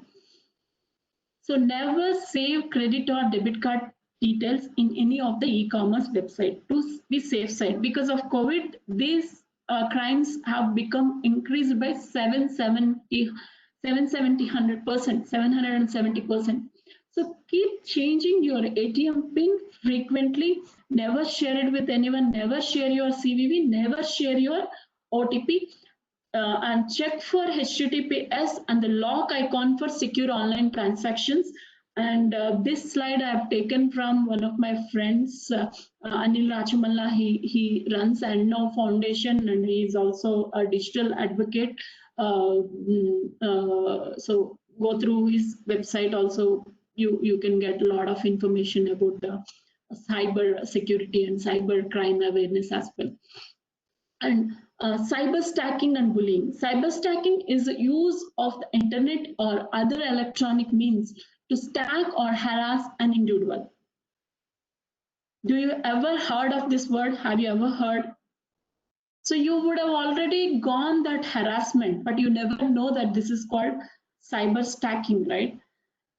So never save credit or debit card details in any of the e-commerce website to be safe side. Because of COVID, these crimes have become increased by 770, 100%, 770%. So keep changing your ATM PIN frequently. Never share it with anyone. Never share your CVV. Never share your OTP. And check for HTTPS and the lock icon for secure online transactions. And this slide I have taken from one of my friends, Anil Rachamalla. He runs Andnow Foundation, and he is also a digital advocate. So go through his website also. You can get a lot of information about the cyber security and cyber crime awareness as well. And cyber stacking and bullying. Cyber stacking is the use of the internet or other electronic means to stack or harass an individual. Do you ever heard of this word? Have you ever heard? So you would have already gone that harassment, but you never know that this is called cyber stacking, right?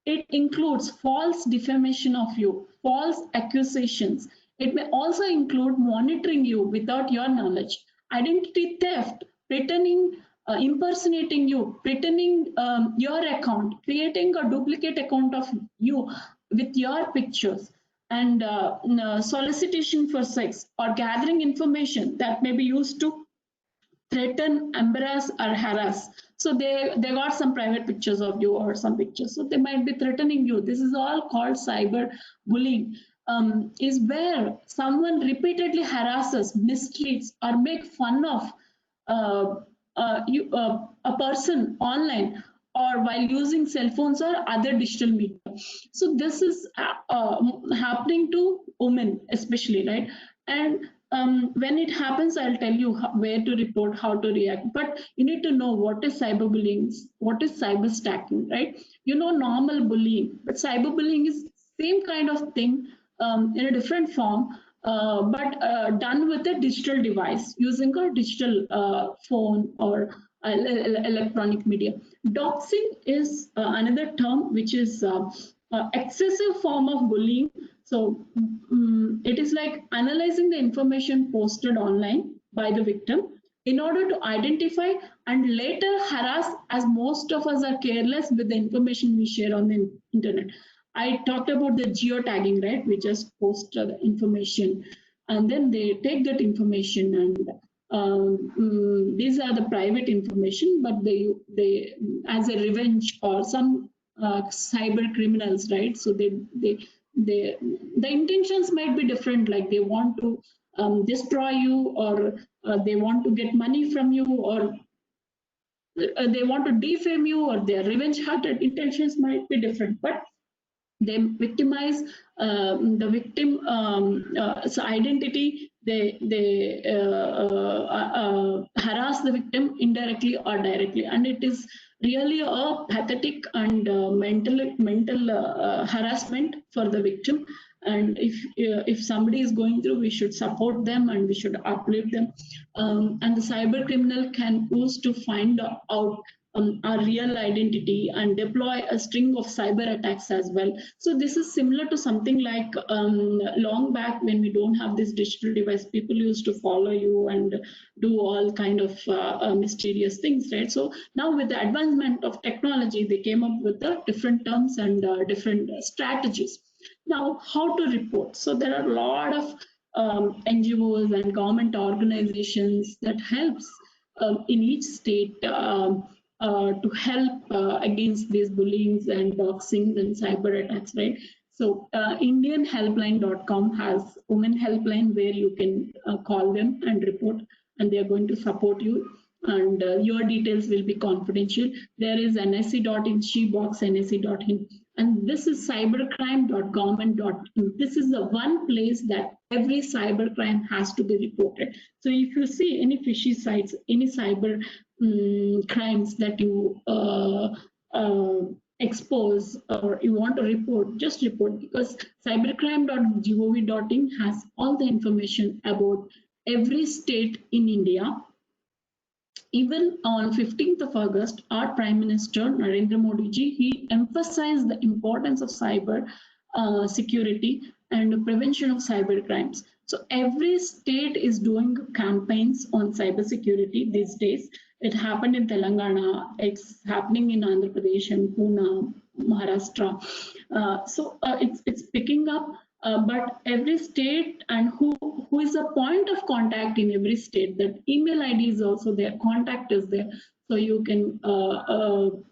It includes false defamation of you, false accusations. It may also include monitoring you without your knowledge, identity theft, pretending, impersonating you, pretending your account, creating a duplicate account of you with your pictures, and solicitation for sex, or gathering information that may be used to threaten, embarrass, or harass. So they got some private pictures of you or some pictures. So they might be threatening you. This is all called cyber bullying. Is where someone repeatedly harasses, mistreats, or make fun of a person online or while using cell phones or other digital media. So this is happening to women especially, right? And when it happens, I'll tell you where to report, how to react. But you need to know what is cyberbullying, what is cyber stacking, right? You know normal bullying, but cyberbullying is same kind of thing in a different form, but done with a digital device using a digital phone or electronic media. Doxing is another term which is excessive form of bullying. So it is like analyzing the information posted online by the victim in order to identify and later harass, as most of us are careless with the information we share on the internet. I talked about the geotagging, right? We just post the information and then they take that information and these are the private information, but they as a revenge or some cyber criminals, right? So the intentions might be different, like they want to destroy you, or they want to get money from you, or they want to defame you, or their revenge-hearted intentions might be different, but they victimize the victim identity. harass the victim indirectly or directly, and it is really a pathetic and mental harassment for the victim. And if somebody is going through, we should support them and we should uplift them. And the cyber criminal can use to find out our real identity and deploy a string of cyber attacks as well. So this is similar to something like long back when we don't have this digital device, people used to follow you and do all kind of mysterious things, right? So now with the advancement of technology, they came up with the different terms and different strategies. Now, how to report? So there are a lot of NGOs and government organizations that helps in each state to help against these bullying and doxing and cyber attacks, right? So IndianHelpline.com has women helpline where you can call them and report, and they are going to support you. And your details will be confidential. There is NSC.in, shebox, NSC.in. And this is cybercrime.government.in. This is the one place that every cybercrime has to be reported. So if you see any fishy sites, any cyber crimes that you expose or you want to report, just report, because cybercrime.gov.in has all the information about every state in India. Even on 15th of August, our Prime Minister Narendra Modi ji, he emphasized the importance of cyber security and prevention of cyber crimes. So every state is doing campaigns on cyber security these days. It happened in Telangana, it's happening in Andhra Pradesh and Pune, Maharashtra. So it's picking up. But every state and who is a point of contact in every state, that email ID is also there, contact is there. So you can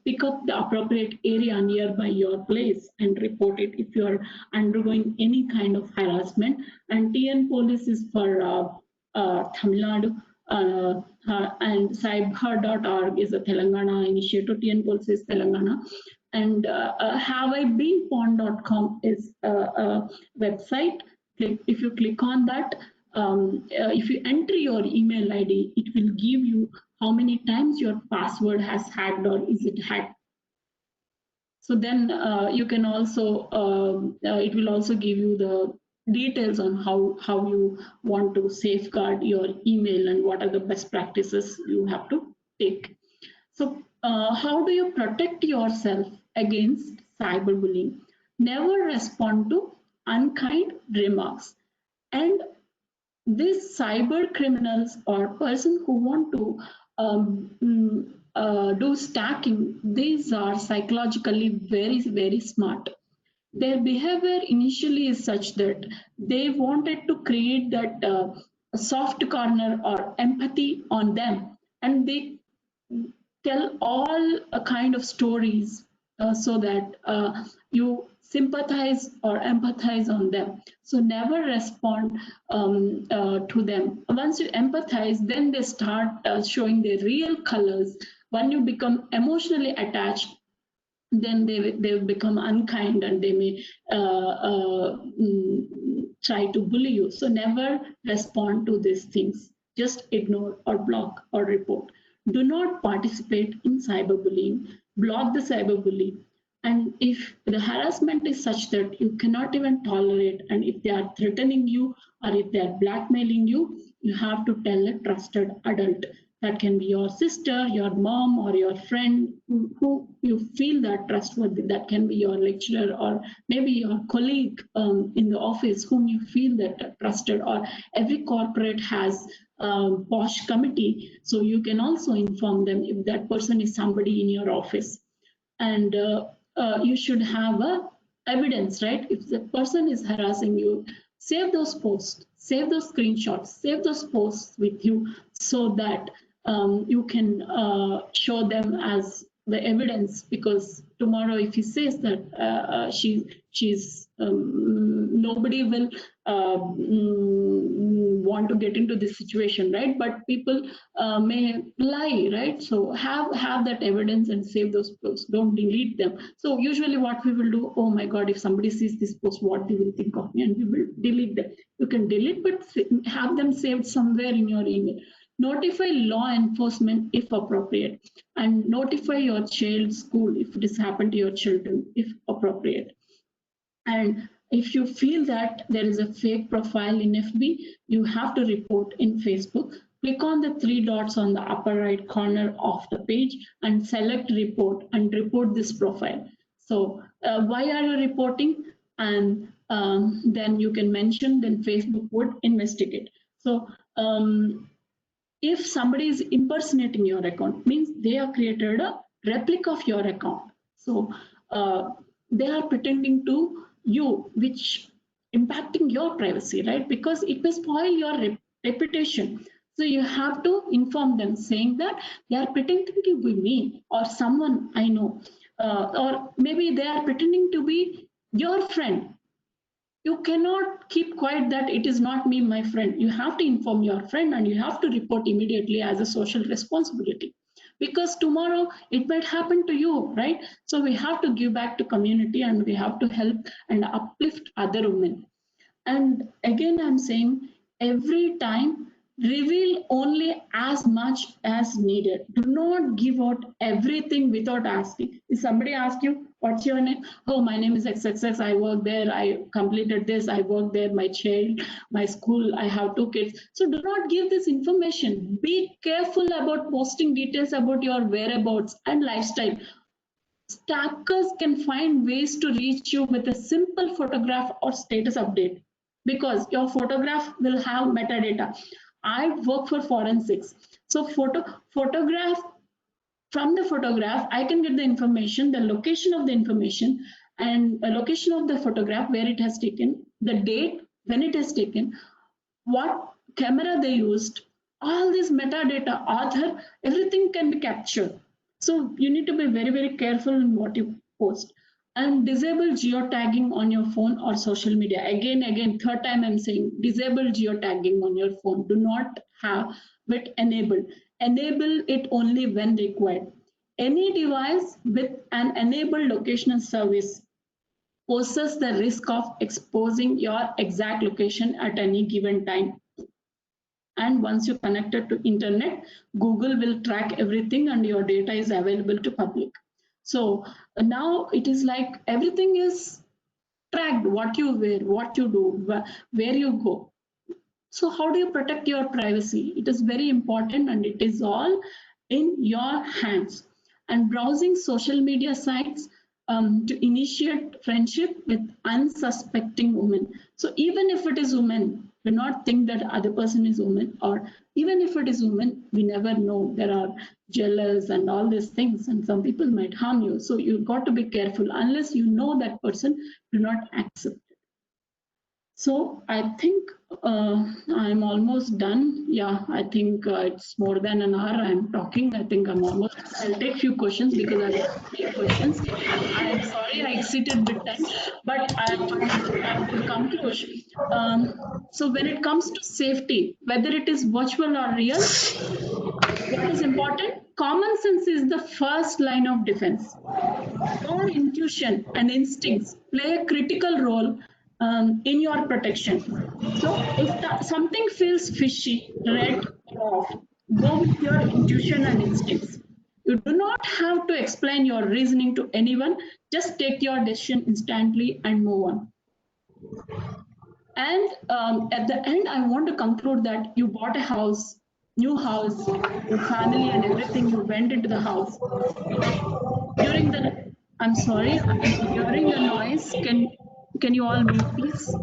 pick up the appropriate area nearby your place and report it if you are undergoing any kind of harassment. And TN Police is for Tamil Nadu. And cyber.org is a Telangana initiative. TN Police is Telangana. And haveibeenpawned.com is a website. If you click on that, if you enter your email ID, it will give you how many times your password has hacked or is it hacked. So then you can also, it will also give you the details on how you want to safeguard your email and what are the best practices you have to take. So how do you protect yourself against cyberbullying? Never respond to unkind remarks. And these cyber criminals or person who want to do stacking, these are psychologically very, very smart. Their behavior initially is such that they wanted to create that soft corner or empathy on them, and they tell all kind of stories so that you sympathize or empathize on them. So never respond to them. Once you empathize, then they start showing their real colors. When you become emotionally attached, then they become unkind and they may try to bully you. So never respond to these things. Just ignore or block or report. Do not participate in cyberbullying. Block the cyberbully. And if the harassment is such that you cannot even tolerate, and if they are threatening you or if they are blackmailing you, you have to tell a trusted adult. That can be your sister, your mom, or your friend who you feel that trustworthy. That can be your lecturer or maybe your colleague in the office whom you feel that trusted. Or every corporate has POSH committee, so you can also inform them if that person is somebody in your office. And you should have evidence, right? If the person is harassing you, save those posts, save those screenshots, save those posts with you so that you can show them as the evidence. Because tomorrow if he says that she's nobody will want to get into this situation, right? But people may lie, right? So have that evidence and save those posts. Don't delete them. So usually what we will do, oh my God, if somebody sees this post, what they will think of me, and we will delete them. You can delete, but have them saved somewhere in your email. Notify law enforcement if appropriate, and notify your child's school if this happened to your children if appropriate. And if you feel that there is a fake profile in FB, you have to report in Facebook. Click on the 3 dots on the upper right corner of the page and select report and report this profile. So why are you reporting? And then you can mention, then Facebook would investigate. So if somebody is impersonating your account, means they have created a replica of your account. So they are pretending to you, which impacting your privacy, right? Because it will spoil your reputation. So you have to inform them, saying that they are pretending to be me or someone I know, or maybe they are pretending to be your friend. You cannot keep quiet that it is not me, my friend. You have to inform your friend, and you have to report immediately as a social responsibility, because tomorrow it might happen to you, right? So we have to give back to community, and we have to help and uplift other women. And again, I'm saying every time reveal only as much as needed. Do not give out everything without asking. If somebody asks you, what's your name? Oh, my name is XXX. I work there. I completed this. I work there. My child, my school. I have 2 kids. So do not give this information. Be careful about posting details about your whereabouts and lifestyle. Stackers can find ways to reach you with a simple photograph or status update, because your photograph will have metadata. I work for forensics. So photograph, from the photograph, I can get the information, the location of the information, and a location of the photograph, where it has taken, the date, when it has taken, what camera they used, all this metadata, author, everything can be captured. So you need to be very, very careful in what you post. And disable geotagging on your phone or social media. Again, third time I'm saying, disable geotagging on your phone. Do not have it enabled. Enable it only when required. Any device with an enabled locational service poses the risk of exposing your exact location at any given time. And once you connect it to internet, Google will track everything, and your data is available to public. So now it is like everything is tracked, what you wear, what you do, where you go. So how do you protect your privacy? It is very important, and it is all in your hands. And browsing social media sites to initiate friendship with unsuspecting women. So even if it is women, do not think that other person is woman, or even if it is woman, we never know. There are jealous and all these things, and some people might harm you. So you've got to be careful. Unless you know that person, do not accept. So I think I'm almost done. Yeah, I think it's more than an hour I'm talking. I think I'm almost, I'll take few questions because I have 3 questions. I'm sorry I exceeded bit time, but I will come to question. So when it comes to safety, whether it is virtual or real, what is important? Common sense is the first line of defense. Your intuition and instincts play a critical role in your protection. So if something feels fishy, red, or off, go with your intuition and instincts. You do not have to explain your reasoning to anyone. Just take your decision instantly and move on. And at the end, I want to conclude that you bought a house, new house, your family and everything, you went into the house. During the, I'm sorry, I'm hearing a noise. Can you all mute, please?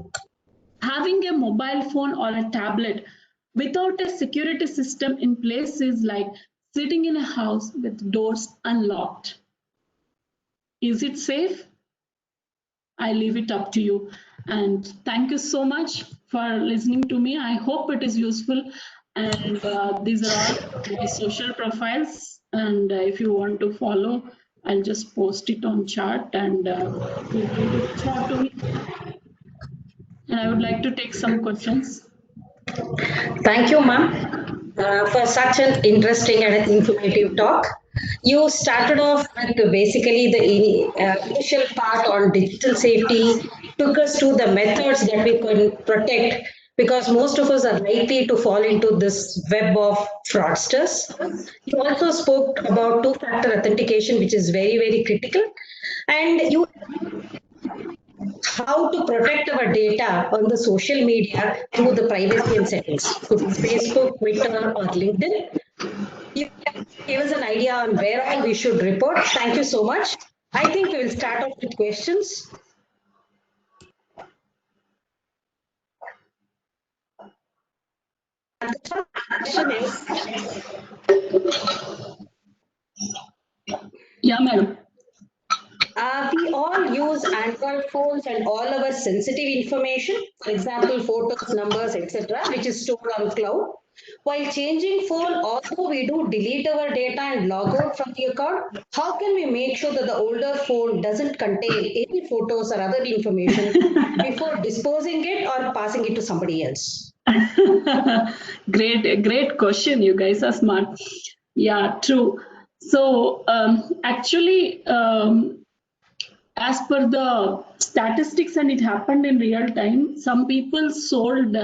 Having a mobile phone or a tablet without a security system in place is like sitting in a house with doors unlocked. Is it safe? I leave it up to you. And thank you so much for listening to me. I hope it is useful. And these are all my social profiles. And if you want to follow, I'll just post it on chat, and feel free to reach out to me. And I would like to take some questions. Thank you, ma'am, for such an interesting and informative talk. You started off with basically the initial part on digital safety, took us to the methods that we can protect because most of us are likely to fall into this web of fraudsters. You also spoke about two-factor authentication, which is very, very critical. And you how to protect our data on the social media through the privacy and settings. Could be Facebook, Twitter, or LinkedIn. You can give us an idea on where all we should report. Thank you so much. I think we will start off with questions. And the first question is, Yeah, madam. we all use Android phones and all our sensitive information, for example, photos, numbers, etc., which is stored on cloud. While changing phone, also we do delete our data and log out from the account. How can we make sure that the older phone doesn't contain any photos or other information before disposing it or passing it to somebody else? Great question. You guys are smart. Yeah, true. So actually, as per the statistics, and it happened in real time, some people sold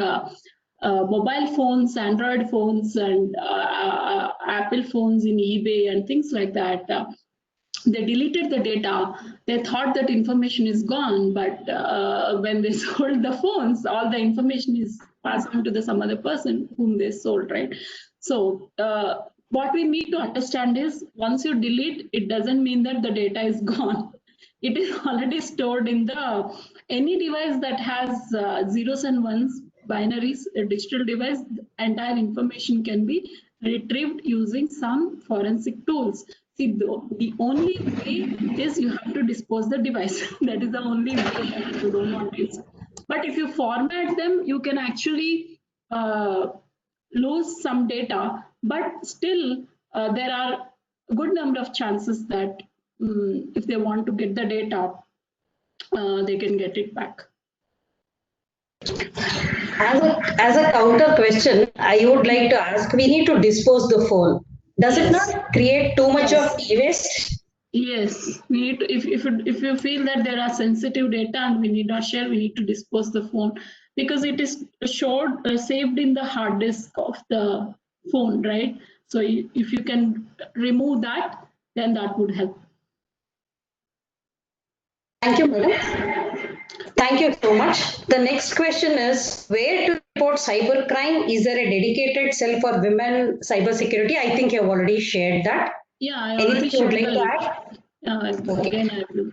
mobile phones, Android phones, and Apple phones in eBay and things like that. They deleted the data. They thought that information is gone, but when they sold the phones, all the information is passed on to some other person whom they sold, right? So what we need to understand is once you delete, it doesn't mean that the data is gone. It is already stored in the any device that has zeros and ones, binaries, a digital device. Entire information can be retrieved using some forensic tools. See, the only way is you have to dispose the device. That is the only way that you don't want it. But if you format them, you can actually lose some data, but still there are a good number of chances that if they want to get the data, they can get it back. As a counter question, I would like to ask, we need to dispose the phone. Does it not create too much of e-waste? Yes, we need to, if you feel that there are sensitive data and we need not share, we need to dispose the phone because it is stored, saved in the hard disk of the phone, right? So if you can remove that, then that would help. Thank you, madam. Thank you so much. The next question is, where to report cybercrime? Is there a dedicated cell for women cybersecurity? I think you have already shared that. Yeah, I Anything already you would shared like the to link. add? Okay. Again, I will.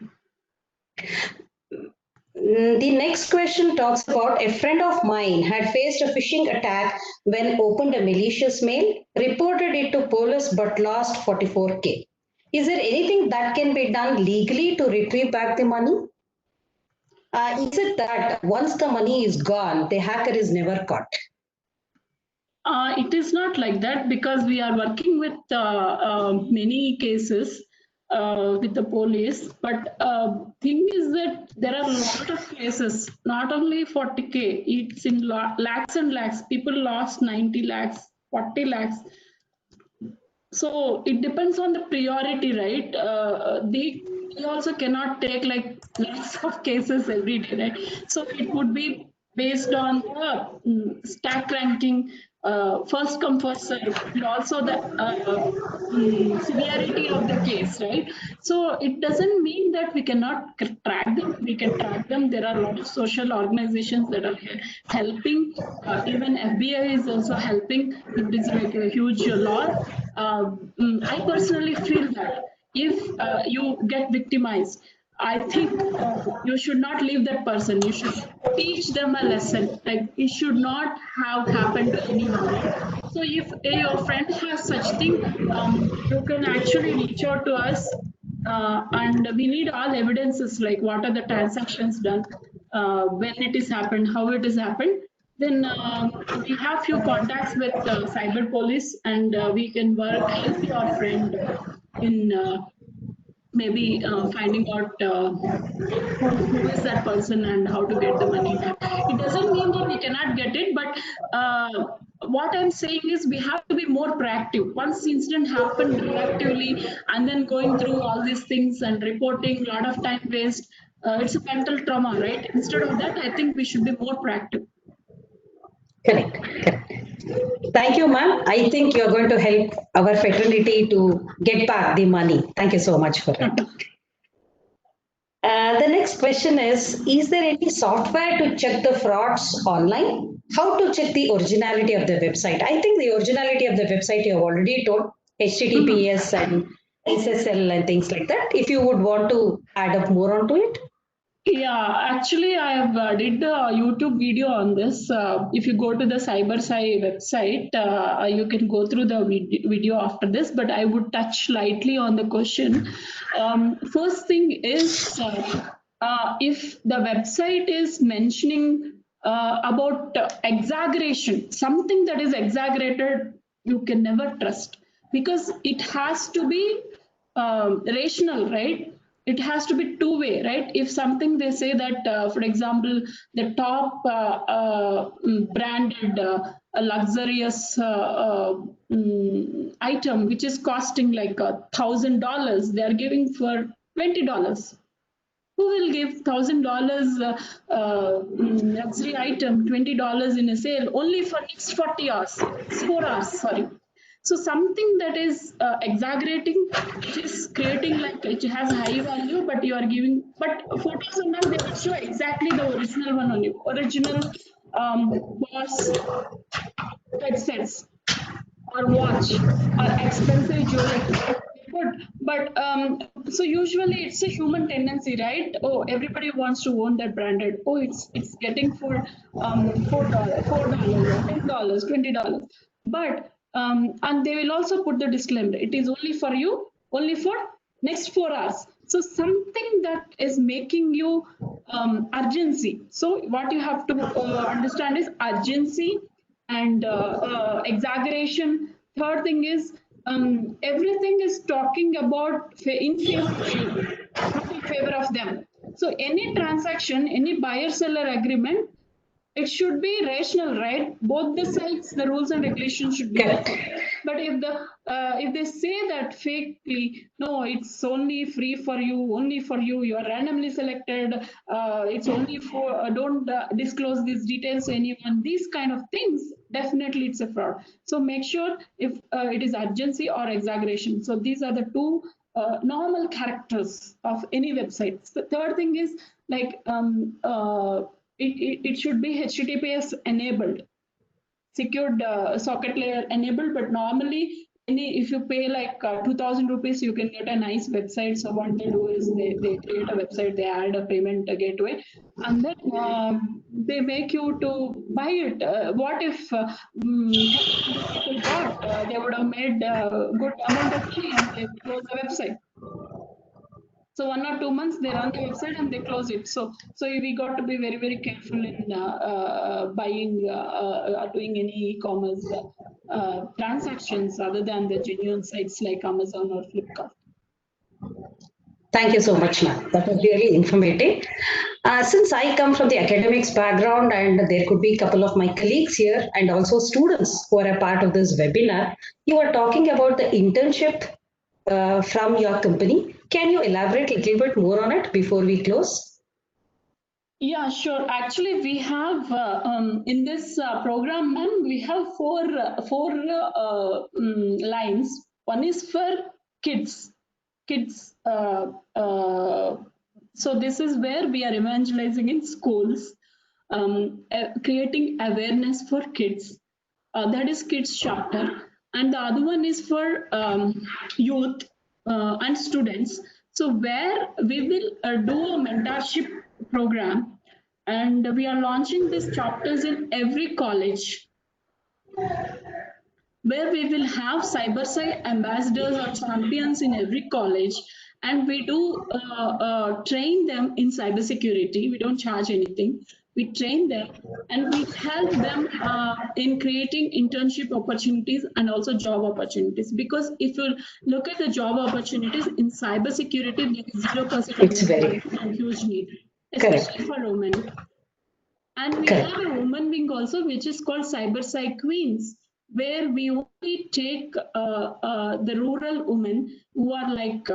The next question talks about a friend of mine had faced a phishing attack when opened a malicious mail, reported it to police but lost 44K. Is there anything that can be done legally to retrieve back the money? Is it that once the money is gone, the hacker is never caught? It is not like that because we are working with many cases with the police. But thing is that there are a lot of cases, not only 40K, it's in lakhs and lakhs. People lost 90 lakhs, 40 lakhs. So it depends on the priority, right? They also cannot take like lots of cases every day, right? So it would be based on the stack ranking, first come first serve, and also the severity of the case, right? So it doesn't mean that we cannot track them. We can track them. There are a lot of social organizations that are helping. Even FBI is also helping. It is like a huge loss. I personally feel that if you get victimized, I think you should not leave that person. You should teach them a lesson. Like it should not have happened to anyone. Right? So if your friend has such thing, you can actually reach out to us, and we need all evidences like what are the transactions done, when it is happened, how it is happened. Then we have few contacts with cyber police, and we can help your friend in maybe finding out who is that person and how to get the money back. It doesn't mean that we cannot get it, but what I'm saying is we have to be more proactive. Once the incident happened reactively and then going through all these things and reporting, a lot of time waste, it's a mental trauma, right? Instead of that, I think we should be more proactive. Correct. Correct. Thank you, ma'am. I think you're going to help our fraternity to get back the money. Thank you so much for it. The next question is there any software to check the frauds online? How to check the originality of the website? I think the originality of the website you have already told, HTTPS and SSL and things like that. If you would want to add up more onto it. Yeah, actually, I have did the YouTube video on this. If you go to the CyberSci website, you can go through the video after this. But I would touch lightly on the question. First thing is, if the website is mentioning about exaggeration, something that is exaggerated, you can never trust because it has to be rational, right? It has to be two-way, right? If something they say that, for example, the top branded luxurious item, which is costing like $1,000, they are giving for $20. Who will give $1,000 luxury item, $20 in a sale only for next 40 hours, 4 hours, sorry. So something that is exaggerating, which is creating like it has high value, but you are giving, but photos and all, they will show exactly the original one only, original Boss headsets or watch or expensive jewelry. Good, but so usually it's a human tendency, right? Oh, everybody wants to own that branded. Oh, it's getting for $4, $10, $20. But and they will also put the disclaimer. It is only for you, only for next 4 hours. So something that is making you urgency. So what you have to understand is urgency and exaggeration. Third thing is everything is talking about in favor of you, not in favor of them. So any transaction, any buyer-seller agreement, it should be rational, right? Both the sides, the rules and regulations should be there. But if they say that fakely, no, it's only free for you, only for you, you are randomly selected, it's only for, don't disclose these details to anyone, these kind of things, definitely it's a fraud. So make sure if it is urgency or exaggeration. So these are the two normal characters of any website. The third thing is like it should be HTTPS enabled, secured socket layer enabled, but normally if you pay like 2,000 rupees, you can get a nice website. So what they do is they create a website, they add a payment gateway, and then they make you to buy it. What if people bought, they would have made a good amount of money and they close the website. So 1 or 2 months they run the website and they close it. So we got to be very, very careful in buying, doing any e-commerce transactions other than the genuine sites like Amazon or Flipkart. Thank you so much, ma'am. That was really informative. Since I come from the academics background and there could be a couple of my colleagues here and also students who are a part of this webinar, you are talking about the internship from your company. Can you elaborate a little bit more on it before we close? Yeah, sure. Actually, we have in this program, ma'am, we have four lines. One is for kids. So this is where we are evangelizing in schools, creating awareness for kids. That is kids chapter, and the other one is for youth and students. So where we will do a mentorship program, and we are launching these chapters in every college, where we will have CyberSci ambassadors or champions in every college, and we do train them in cybersecurity. We don't charge anything. We train them and we help them in creating internship opportunities and also job opportunities. Because if you look at the job opportunities in cybersecurity, there is 0% It's of very huge need, correct. especially for women. And we Correct. have a woman wing also, which is called CyberSci Queens, where we only take the rural women who are like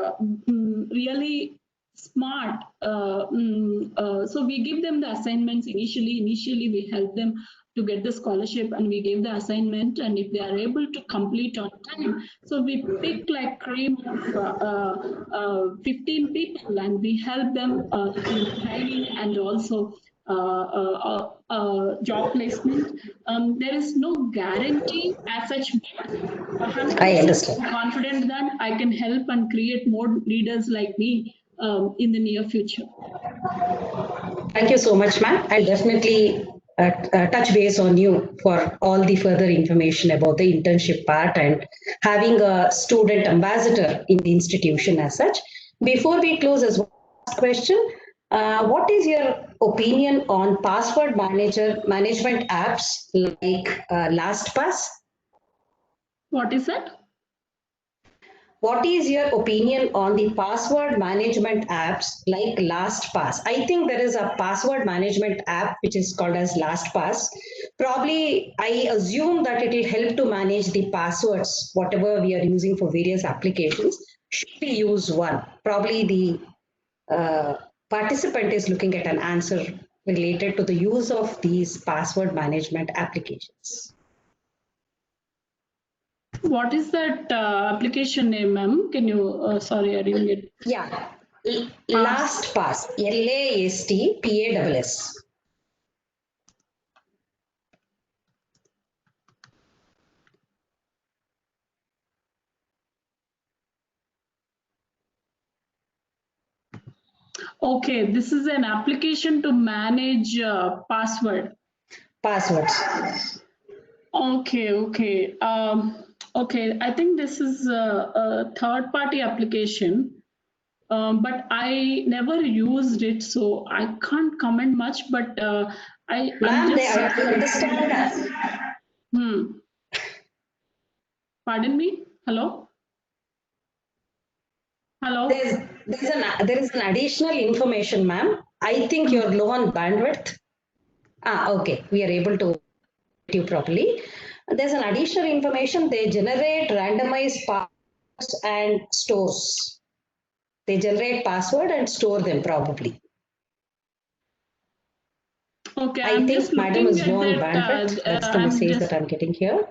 really smart. So we give them the assignments initially. Initially, we help them to get the scholarship and we give the assignment. And if they are able to complete on time, so we pick like cream of 15 people and we help them in training and also job placement. There is no guarantee as such. I 100% understand. confident that I can help and create more leaders like me in the near future. Thank you so much, ma'am. I'll definitely touch base on you for all the further information about the internship part and having a student ambassador in the institution as such. Before we close, as one last question, what is your opinion on password management apps like LastPass? What is that? What is your opinion on the password management apps like LastPass? I think there is a password management app which is called as LastPass. Probably, I assume that it will help to manage the passwords, whatever we are using for various applications. Should we use one? Probably the participant is looking at an answer related to the use of these password management applications. What is that application name, ma'am? Can you, sorry, I didn't get. Yeah, LastPass, LASTPASS. Okay, this is an application to manage password. Passwords. Okay, okay. Okay, I think this is a third-party application, but I never used it, so I can't comment much. But I'm Ma'am, just. I understand that. Pardon me? Hello? Hello? There is an additional information, ma'am. I think you're low on bandwidth. Okay. We are able to get you properly. There's an additional information. They generate randomized passwords and stores. They generate password and store them probably. Okay, I I'm think just madam looking is at low on that. bandwidth. That's the message that I'm getting here.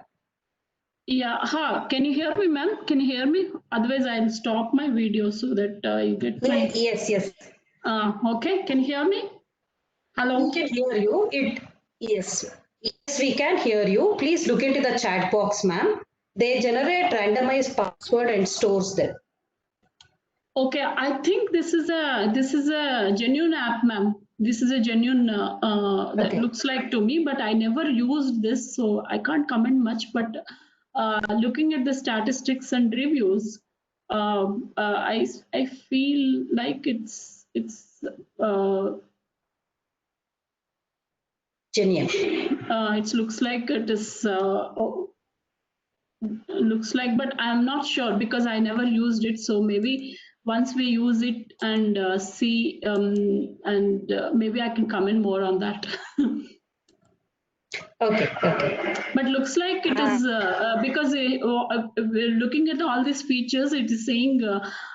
Yeah, can you hear me, ma'am? Can you hear me? Otherwise, I'll stop my video so that you get my. Yes. Okay, can you hear me? Hello? We can hear you. Yes, we can hear you. Please look into the chat box, ma'am. They generate randomized password and stores them. Okay, I think this is a genuine app, ma'am. This is a genuine that looks like to me, but I never used this, so I can't comment much. But looking at the statistics and reviews, I feel like it's genuine. It looks like it is. Looks like, but I'm not sure because I never used it. So maybe once we use it and see, and maybe I can comment more on that. Okay. But looks like it is because we're looking at all these features. It is saying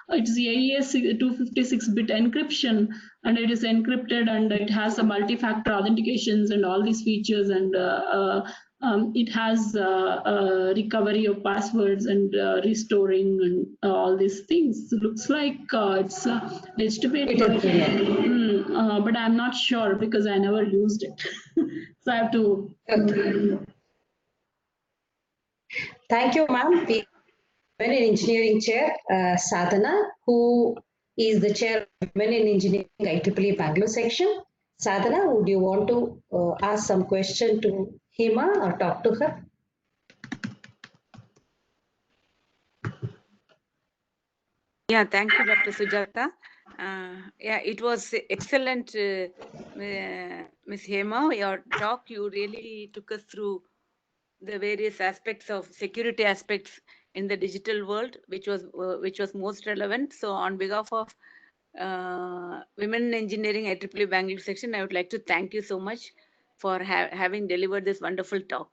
it's the AES 256-bit encryption, and it is encrypted, and it has the multi-factor authentications and all these features, and it has recovery of passwords and restoring and all these things. It looks like it's legitimate, but I'm not sure because I never used it. So I have to. Okay. Thank you, ma'am. We Women in Engineering Chair, Sadhana, who is the chair of Women in Engineering IEEE Bangalore section. Sadhana, would you want to ask some question to Hema or talk to her? Yeah, thank you, Dr. Sujata. Yeah, it was excellent, Ms. Hema. Your talk, you really took us through the various aspects of security aspects in the digital world, which was most relevant. So, on behalf of Women in Engineering IEEE Bangalore section, I would like to thank you so much for having delivered this wonderful talk.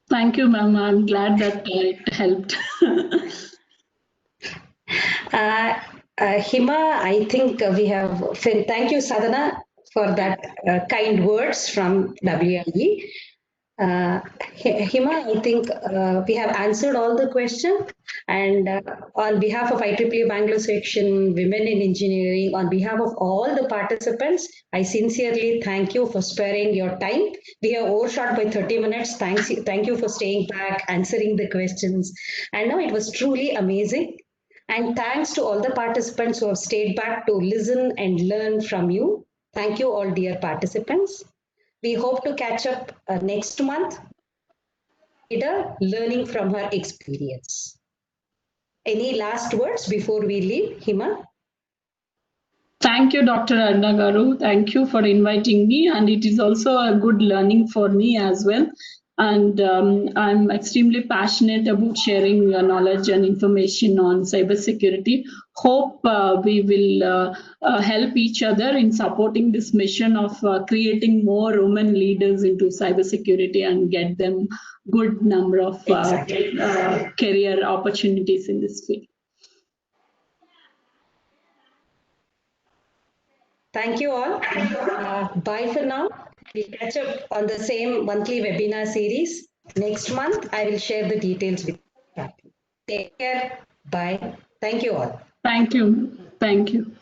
Thank you, ma'am. I'm glad that it helped. Hima, I think we have, thank you, Sadhana, for that kind words from WIE. Hima, I think we have answered all the questions. And on behalf of IEEE Bangalore section, Women in Engineering, on behalf of all the participants, I sincerely thank you for sparing your time. We have overshot by 30 minutes. Thank you for staying back, answering the questions. And now it was truly amazing. And thanks to all the participants who have stayed back to listen and learn from you. Thank you all, dear participants. We hope to catch up next month. Learning from her experience. Any last words before we leave, Hima? Thank you, Dr. Arna Garu. Thank you for inviting me. And it is also a good learning for me as well. And I'm extremely passionate about sharing knowledge and information on cybersecurity. Hope we will help each other in supporting this mission of creating more women leaders into cybersecurity and get them good number of career opportunities in this field. Thank you all. Bye for now. We'll catch up on the same monthly webinar series. Next month, I will share the details with you. Take care. Bye. Thank you all. Thank you. Thank you.